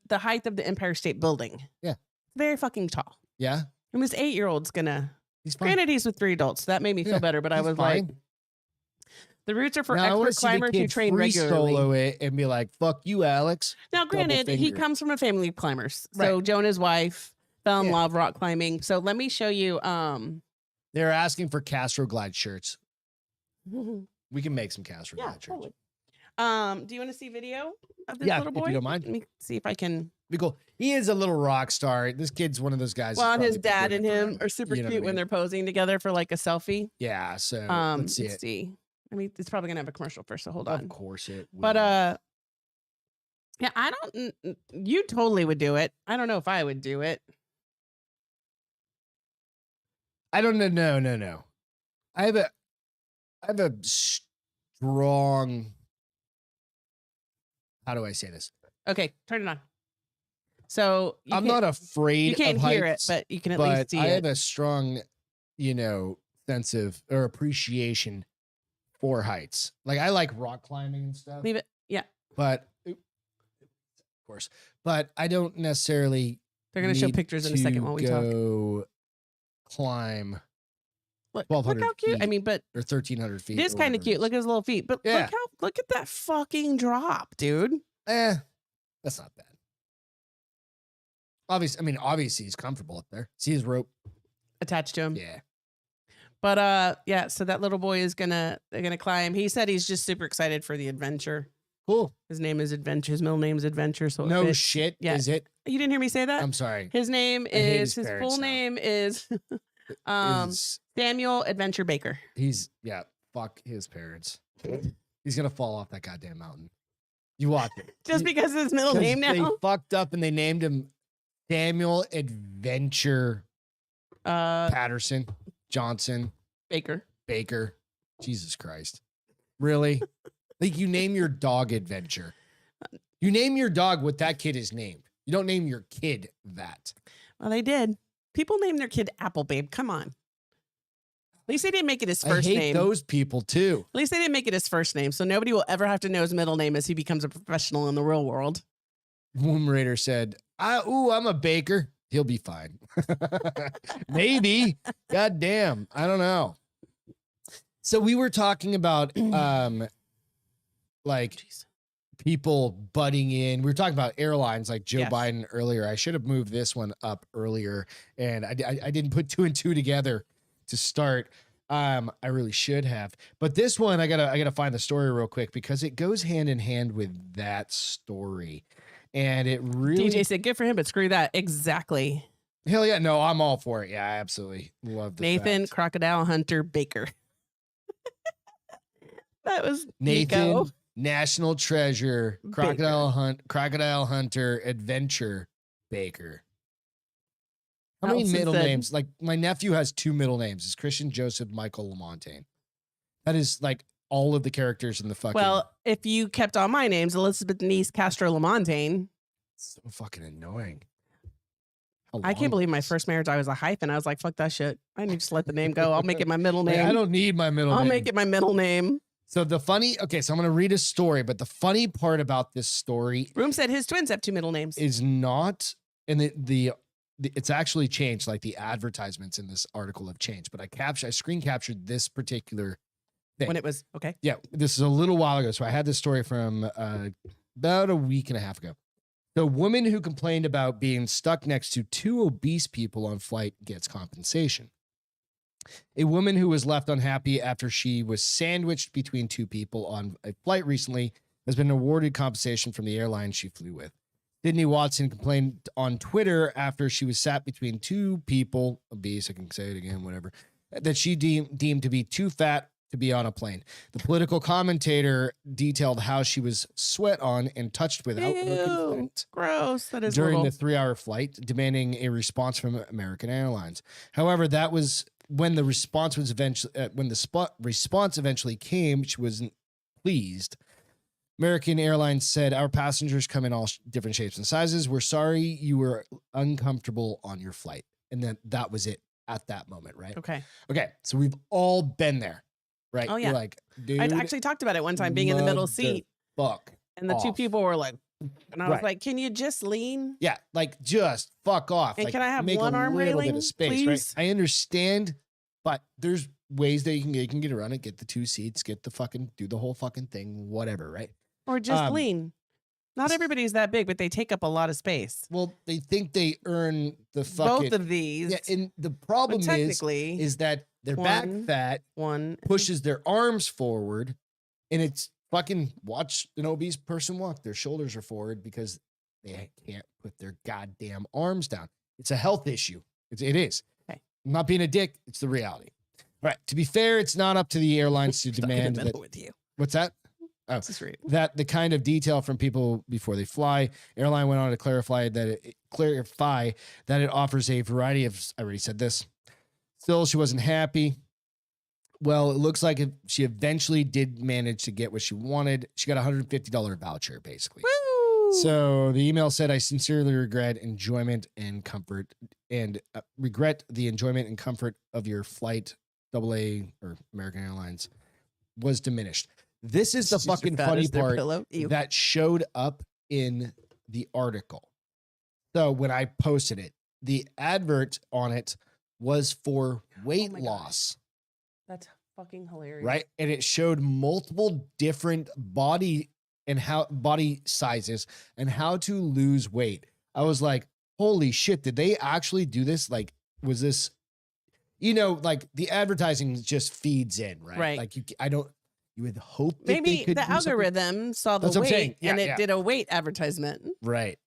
the height of the Empire State Building. Yeah. Very fucking tall. Yeah. And this 8-year-old's gonna. He's fine. Granted, he's with 3 adults. So that made me feel better. But I was fine. like, the routes are for Now, expert climbers who train regularly. Solo it and be like, "Fuck you, Alex." Now, granted, he finger. comes from a family of climbers. So Right. Joe and his wife fell in love rock climbing. So let me show you. They're asking for Castro Glide shirts. We can make some Castro Glide shirts. Totally. Do you want to see video of this little boy? If you don't mind. Let me see if I can. Be cool. He is a little rock star. This kid's one of those guys. Well, and who's his probably dad good and for him are super You know what I cute when mean? they're posing together for like a selfie. Yeah. So let's see it. I mean, it's probably gonna have a commercial first, so hold on. Of course it. Will. But yeah, I don't. You totally would do it. I don't know if I would do it. I don't know. No. I have a strong. How do I say this? Okay, turn it on. So I'm not afraid. You can't of hear heights, it, but you can at least see I it. have a strong, sense of or appreciation for heights. Like I like rock climbing and stuff. Leave it. Yeah, But of course, but I don't necessarily. they're gonna show need pictures in a second to while we talk. go climb Look 1,200 how cute. I feet mean, but or 1,300 feet. it is or kind of whatever it cute. is. Look at his little feet. But Yeah. look at that fucking drop, dude. That's not bad. Obviously he's comfortable up there. See his rope? Attached to him. Yeah. But yeah, so that little boy is they're gonna climb. He said he's just super excited for the adventure. Cool. His name is Adventure. His middle name is Adventure. So it No fits. shit. Yeah. Is it? You didn't hear me say that? I'm sorry. His name hate is his his parents full now. name is Is- Samuel Adventure Baker. Fuck his parents. He's gonna fall off that goddamn mountain. You watch it. Just because of his middle 'Cause name They now. fucked up and they named him Samuel Adventure Patterson Johnson Baker. Jesus Christ. Really? Like you name your dog Adventure. You name your dog what that kid is named. You don't name your kid that. Well, they did. People name their kid Apple Babe. Come on. At least they didn't make it his I first hate name. those people too. At least they didn't make it his first name, so nobody will ever have to know his middle name as he becomes a professional in the real world. Womb Raider said, I'm a baker. He'll be fine. Maybe. God damn. I don't know. So we were talking about Jeez. people butting in. We were talking about airlines like Joe Yes. Biden earlier. I should have moved this one up earlier, and I didn't put 2 and 2 together to start. I really should have. But this one, I gotta find the story real quick because it goes hand in hand with that story. And it really DJ said, good for him, but screw that. Exactly. hell yeah, no, I'm all for it. Yeah, I absolutely love the Nathan, fact. Crocodile Hunter, Baker. That was Nathan, Nico. National Treasure, Crocodile Hunter, Adventure, Baker. How many Allison middle said- names? Like my nephew has 2 middle names. It's Christian Joseph Michael Lamontagne. That is like all of the characters in the fucking. Well, if you kept all my names, Elizabeth Denise Castro Lamontagne. So fucking annoying. I can't believe my first marriage, I was a hyphen. I was like, fuck that shit. I need to just let the name go. I'll make it my middle name. I don't need my middle name. I'll make it my middle name. So so I'm going to read a story, but the funny part about this story Room said his twins have 2 middle names. is not, and it's actually changed. Like the advertisements in this article have changed, but I screen captured this particular thing. When it was, okay. Yeah, this is a little while ago. So I had this story from about a week and a half ago. The woman who complained about being stuck next to 2 obese people on flight gets compensation. A woman who was left unhappy after she was sandwiched between 2 people on a flight recently has been awarded compensation from the airline she flew with. Sydney Watson complained on Twitter after she was sat between 2 people, obese, I can say it again, whatever, that she deemed to be too fat to be on a plane. The political commentator detailed how she was sweat on and touched without her Ew, consent gross. That is during little. the 3-hour flight, demanding a response from American Airlines. However, that was when the response was eventually came. She wasn't pleased. American Airlines said, "Our passengers come in all different shapes and sizes. We're sorry you were uncomfortable on your flight." And then that was it at that moment, right? Okay. Okay, so we've all been there, right? Oh, yeah. You're like, dude, I actually talked about it one time being in the middle seat. fuck. And the 2 off. people were like, and I was Right. like, can you just lean? Yeah, like just fuck off. And like, can I have make one a arm little bit railing, of space, please? right? I understand, but there's ways that you can get around it, get the 2 seats, get the fucking do the whole fucking thing, whatever, right? Or just lean. Not everybody's that big, but they take up a lot of space. Well, they think they earn the fucking Both of these. yeah, and the problem technically, is that their back one- fat one pushes their arms forward, and it's fucking watch an obese person walk. Their shoulders are forward because they can't put their goddamn arms down. It's a health issue. It is. Okay. I'm not being a dick. It's the reality. All right. To be fair, it's not up to the airlines to stuck in the demand middle that. with you. What's that? Oh, This is rude. that the kind of detail from people before they fly. Airline went on to clarify that it offers a variety of. I already said this. Still, she wasn't happy. Well, it looks like she eventually did manage to get what she wanted. She got a $150 voucher, basically. Woo! So the email said, "I sincerely regret the enjoyment and comfort of your flight. AA or American Airlines was diminished." This is the She's just fucking fat funny as their part pillow. Ew. that showed up in the article. So when I posted it, the advert on it was for weight my God. loss, That's fucking hilarious. right? And it showed multiple different body sizes and how to lose weight. I was like, holy shit, did they actually do this? Like, was this, like the advertising just feeds in, right? Right. Like you would hope that they Maybe could the do something. algorithm saw the That's what I'm weight saying. Yeah, and it yeah. did a weight advertisement. Right.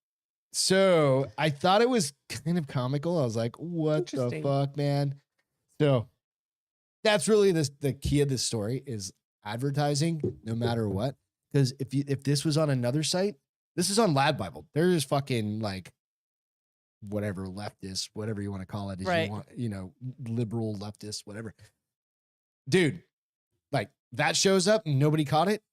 So I thought it was kind of comical. I was like, what the Interesting. fuck, man? So that's really the key of this story is advertising, no matter what. Because if this was on another site, this is on Lad Bible. There's fucking like whatever leftist, whatever you want to call it, Right. you want, liberal leftist, whatever. Dude, like that shows up and nobody caught it.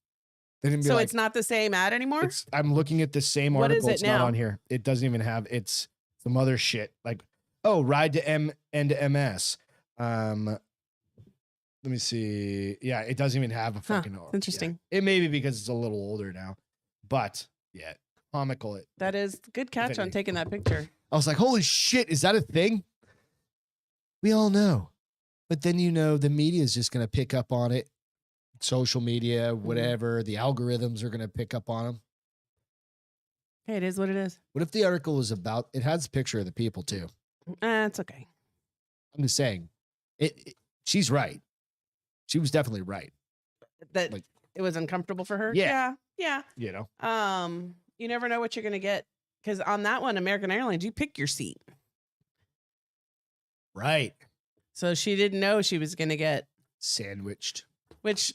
They didn't be So like, it's not the same ad anymore? I'm looking at the same What is article. it It's not now? on here. It doesn't even have. It's some other shit like, oh, ride to and to MS. Let me see. Yeah, it doesn't even have a fucking. It's interesting. Yeah. It may be because it's a little older now, but yeah, comical. That is good catch on anything. taking that picture. I was like, holy shit, is that a thing? We all know, but then the media is just gonna pick up on it. Social media, whatever, the algorithms are gonna pick up on them. Hey, it is what it is. What if the article was about? It has a picture of the people too. It's okay. I'm just saying, she's right. she was definitely right. That Like- it was uncomfortable for her. Yeah. Yeah. You know, You never know what you're gonna get because on that one, American Airlines, you pick your seat. right? So she didn't know she was gonna get, Sandwiched. which,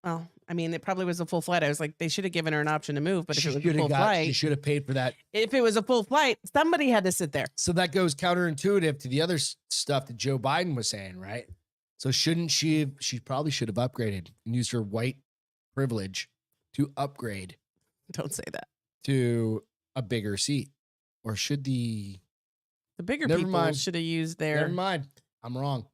well, I mean, it probably was a full flight. I was like, they should have given her an option to move, but if She it was a shoulda full She flight, should have paid for that. if it was a full flight, somebody had to sit there. So that goes counterintuitive to the other stuff that Joe Biden was saying, right? So shouldn't she have, she probably should have upgraded and used her white privilege to upgrade Don't say that. to a bigger seat? Or should the, The bigger Never people mind. should have used never their mind, I'm wrong.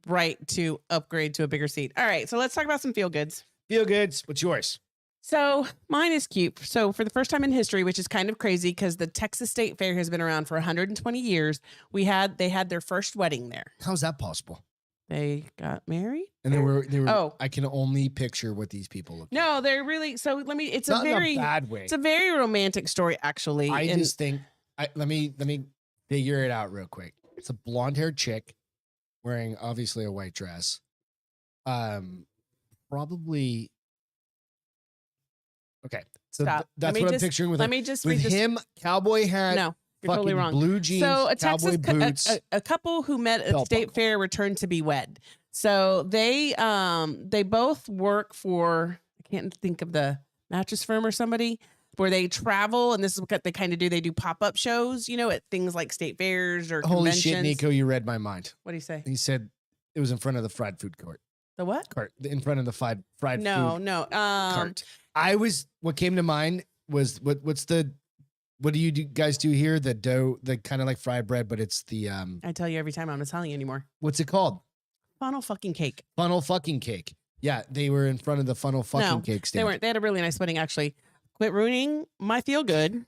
right to upgrade to a bigger seat. All right, so let's talk about some feel goods. Feel goods. What's yours? So mine is cute. So for the first time in history, which is kind of crazy because the Texas State Fair has been around for 120 years, they had their first wedding there. How's that possible? They got married. And they were, Oh. I can only picture what these people look No, they're really. So let me. It's like. a Not very. in a bad way. It's a very romantic story, actually. I and just think let me figure it out real quick. It's a blonde haired chick wearing obviously a white dress. Probably okay. So Stop. that's Let me what I'm just- picturing with let her. me just With read this. him, cowboy hat, No, you're fucking totally wrong. blue jeans, So a cowboy Texas boots. a couple who met at the belt state buckle. fair returned to be wed. So they both work for, I can't think of the mattress firm or somebody, where they travel, and this is what they kind of do. They do pop-up shows, at things like state fairs or Holy conventions. shit, Nico, you read my mind. What do you say? He said it was in front of the fried food court. The what? Cart in front of the fried No, food no. cart. What came to mind was what do you guys do here? The dough, the kind of like fried bread, but it's the I tell you every time I'm not telling you anymore. what's it called? Funnel fucking cake. Funnel fucking cake. Yeah, they were in front of the funnel fucking No, cake stand. They weren't. They had a really nice wedding, actually. Quit ruining my feel good.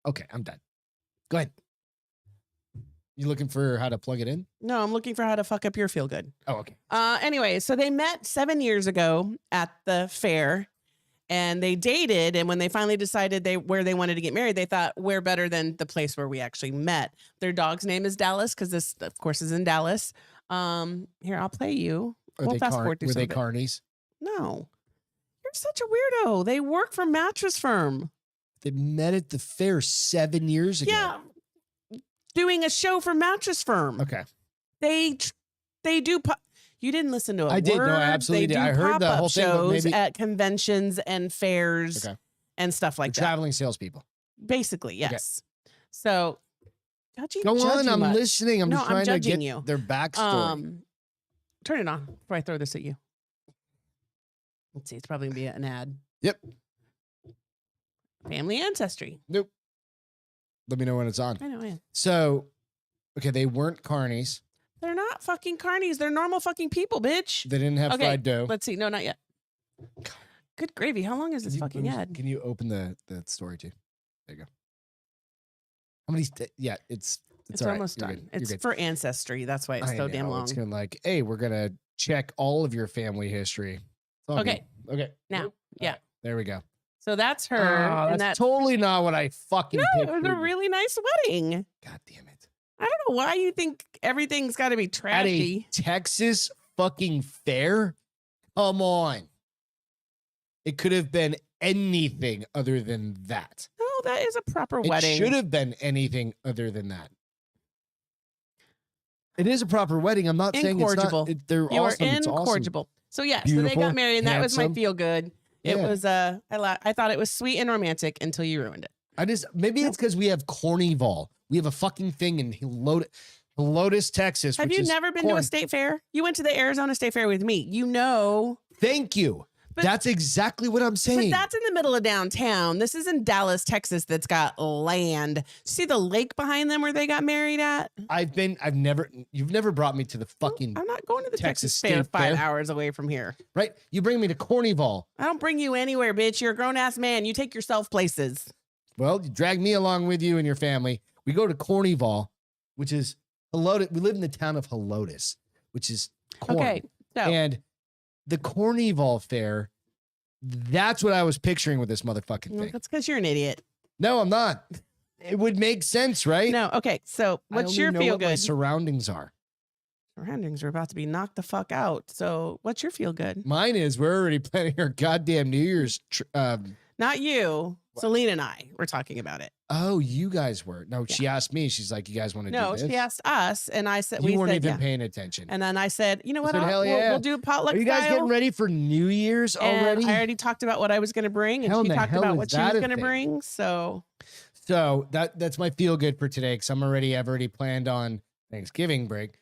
Okay, I'm done. Go ahead. You looking for how to plug it in? No, I'm looking for how to fuck up your feel good. Oh, okay. Anyway, so they met 7 years ago at the fair and they dated. And when they finally decided where they wanted to get married, they thought, where better than the place where we actually met. Their dog's name is Dallas because this, of course, is in Dallas. Here, I'll play you. We'll fast forward through Were some they of it. carnies? No. You're such a weirdo. They work for mattress firm. They met at the fair 7 years ago. Yeah. Doing a show for mattress firm. Okay. They do. You didn't listen to a I word. did. No, I absolutely They did. do I heard the pop-up whole thing, but shows maybe- at conventions and fairs Okay. and stuff like The that. traveling salespeople. Basically, yes. So, how'd you Go judge on. you I'm much? listening. I'm No, just I'm trying to judging get you. their backstory. Turn it on before I throw this at you. Let's see. It's probably gonna be an ad. Yep. Family ancestry. Nope. Let me know when it's on. I know. So, okay, they weren't carnies. They're not fucking carnies. They're normal fucking people, bitch. They didn't have Okay, fried dough. Let's see. No, not yet. Good gravy. How long is this Can you fucking boost- ad? Can you open the story too? There you go. How many? Yeah, it's It's all right. almost You're done. good. You're It's good. for ancestry. That's why it's I so damn know. long. It's gonna like, hey, we're gonna check all of your family history. It's all Okay. good. Okay. Now, All yeah. right, there we go. So that's her. Oh, and that's that totally not what I fucking. no, it was a pictured. really nice wedding. God damn it! I don't know why you think everything's got to be At a trashy. Texas fucking fair? Come on. It could have been anything other than that. No, that is a proper It wedding. should have been anything other than that. It is a proper wedding. I'm not saying it's Incorrigible. not. They're You awesome. are It's awesome. incorrigible. So yeah, so they Beautiful, got married, and that was my handsome. feel good. It Yeah. was I thought it was sweet and romantic until you ruined it. Maybe it's because we have Cornyval. We have a fucking thing in Helotes, Texas. Have which you is never been to corn. a state fair? You went to the Arizona State Fair with me. You know. Thank you. But- That's exactly what I'm But saying. that's in the middle of downtown. This is in Dallas, Texas, that's got land. See the lake behind them where they got married at? You've never brought me to the fucking, I'm not going to the Texas Texas, Fair State 5 Fair. hours away from here. right? You bring me to Cornyval. I don't bring you anywhere, bitch. You're a grown ass man. You take yourself places. Well, you drag me along with you and your family. We go to Cornyval, which is Helotes. We live in the town of Helotes, which is corn. Okay. So And the Cornyval Fair, that's what I was picturing with this motherfucking well, thing. that's because you're an idiot. No, I'm not. It would make sense, right? No. Okay. So I what's only your know feel what my good? surroundings are. surroundings are about to be knocked the fuck out. So what's your feel good? Mine is we're already planning our goddamn New Year's. Not you. Selena and I were talking about it. Oh, you guys were. No, Yeah. she asked me. She's like, you guys want to do No, this? she asked us, and I said, You weren't said, even paying attention. And then I said, you know what? said, hell yeah. We'll do potluck Are you guys style. getting ready for New Year's already? And I already talked about what I was going to bring, and Hell in she the talked hell about is what she that was a going to thing? bring. So that's my feel good for today because I've already planned on Thanksgiving break.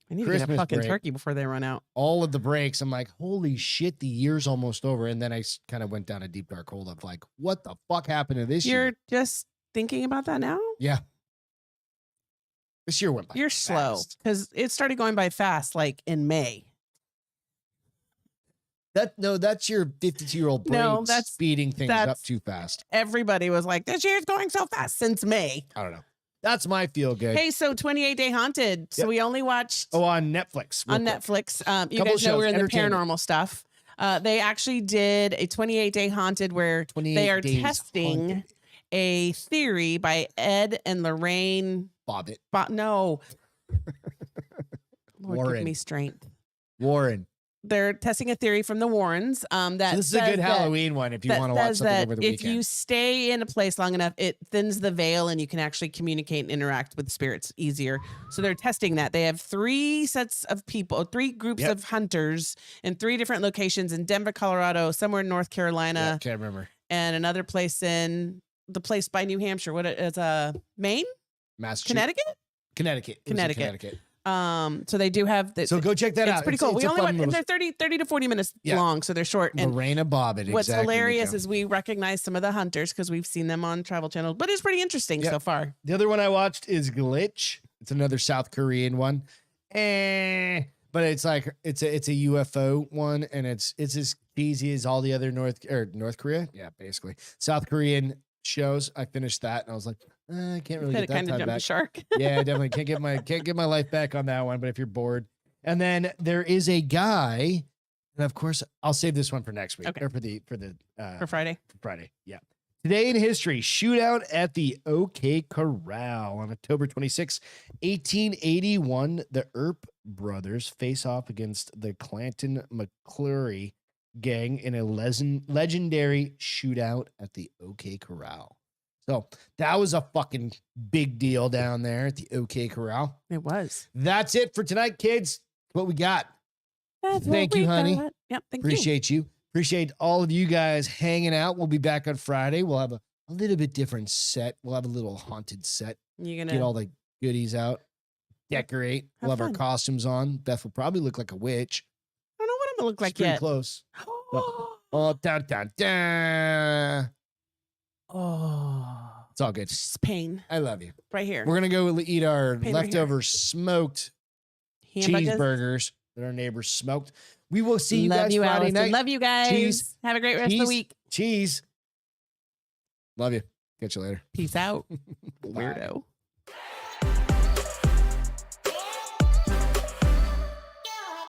I need to get a Christmas fucking break. turkey before they run out. All of the breaks. I'm like, holy shit, the year's almost over. And then I kind of went down a deep dark hole of like, what the fuck happened to this year? You're just thinking about that now? Yeah. This year went by You're slow fast. because it started going by fast, like in May. That's your 52-year-old brain No, that's- speeding things up that's- too fast. Everybody was like, this year's going so fast since May. I don't know. That's my feel good. Hey, so 28 Day Haunted. So Yep. we only watched Oh, on Netflix. on real quick. Netflix. You Couple guys know shows, we're in the entertainment. paranormal stuff. They actually did a 28 Day Haunted where 28 they are Days testing Haunted. a theory by Ed and Lorraine. Bobbitt. No. Lord, Warren. give me strength. Warren. They're testing a theory from the Warrens. That So this is a says good that- Halloween one if you that want to watch says something that over the if weekend. you stay in a place long enough, it thins the veil and you can actually communicate and interact with spirits easier. So they're testing that. They have 3 sets of people, 3 groups Yep. of hunters in 3 different locations in Denver, Colorado, somewhere in North Yeah, Carolina, can't remember. and another place in the place by New Hampshire. What it is, Maine, Massachusetts. Connecticut. Connecticut. It was in Connecticut. Connecticut. So they do have. So go check that it's out. pretty cool. We a only fun went. little- They're 30 to 40 minutes Yeah. long, so they're short. And Lorena Bobbitt. what's exactly, hilarious Nico. is we recognize some of the hunters because we've seen them on Travel Channel, but it's pretty interesting Yeah. so far. The other one I watched is Glitch. It's another South Korean one. But it's like it's a UFO one, and it's as easy as all the other North Korea. Yeah, basically South Korean shows. I finished that, and I was like, I can't really Could get that kind of time jumped the back. shark. Yeah, I definitely can't get my life back on that one. But if you're bored, and then there is a guy, and of course I'll save this one for next week Okay. or for the For Friday. Friday. Yeah. Today in history, shootout at the OK Corral on October 26, 1881. The Earp brothers face off against the Clanton McClure gang in a legendary shootout at the OK Corral. So that was a fucking big deal down there at the OK Corral. It was. That's it for tonight, kids. What we got. That's what Thank you, we honey. got. Yep. Thank you. Appreciate you. Appreciate all of you guys hanging out. We'll be back on Friday. We'll have a little bit different set. We'll have a little haunted set. You're Get gonna. all the goodies out. Decorate. We'll Have have our fun. costumes on. Beth will probably look like a witch. I don't know what I'm gonna look It's like pretty yet. close. Oh, dun, dun, dun. Oh, It's all good. it's pain I love you. right here. We're gonna go eat our Pain right here. leftover smoked Hamburgers. cheeseburgers that our neighbors smoked. We will see you Love guys you, Friday Allison. night. Love you guys. Cheese. Have a great rest of Cheese. the week. Cheese. Love you. Catch you later. Peace out. Bye. Weirdo.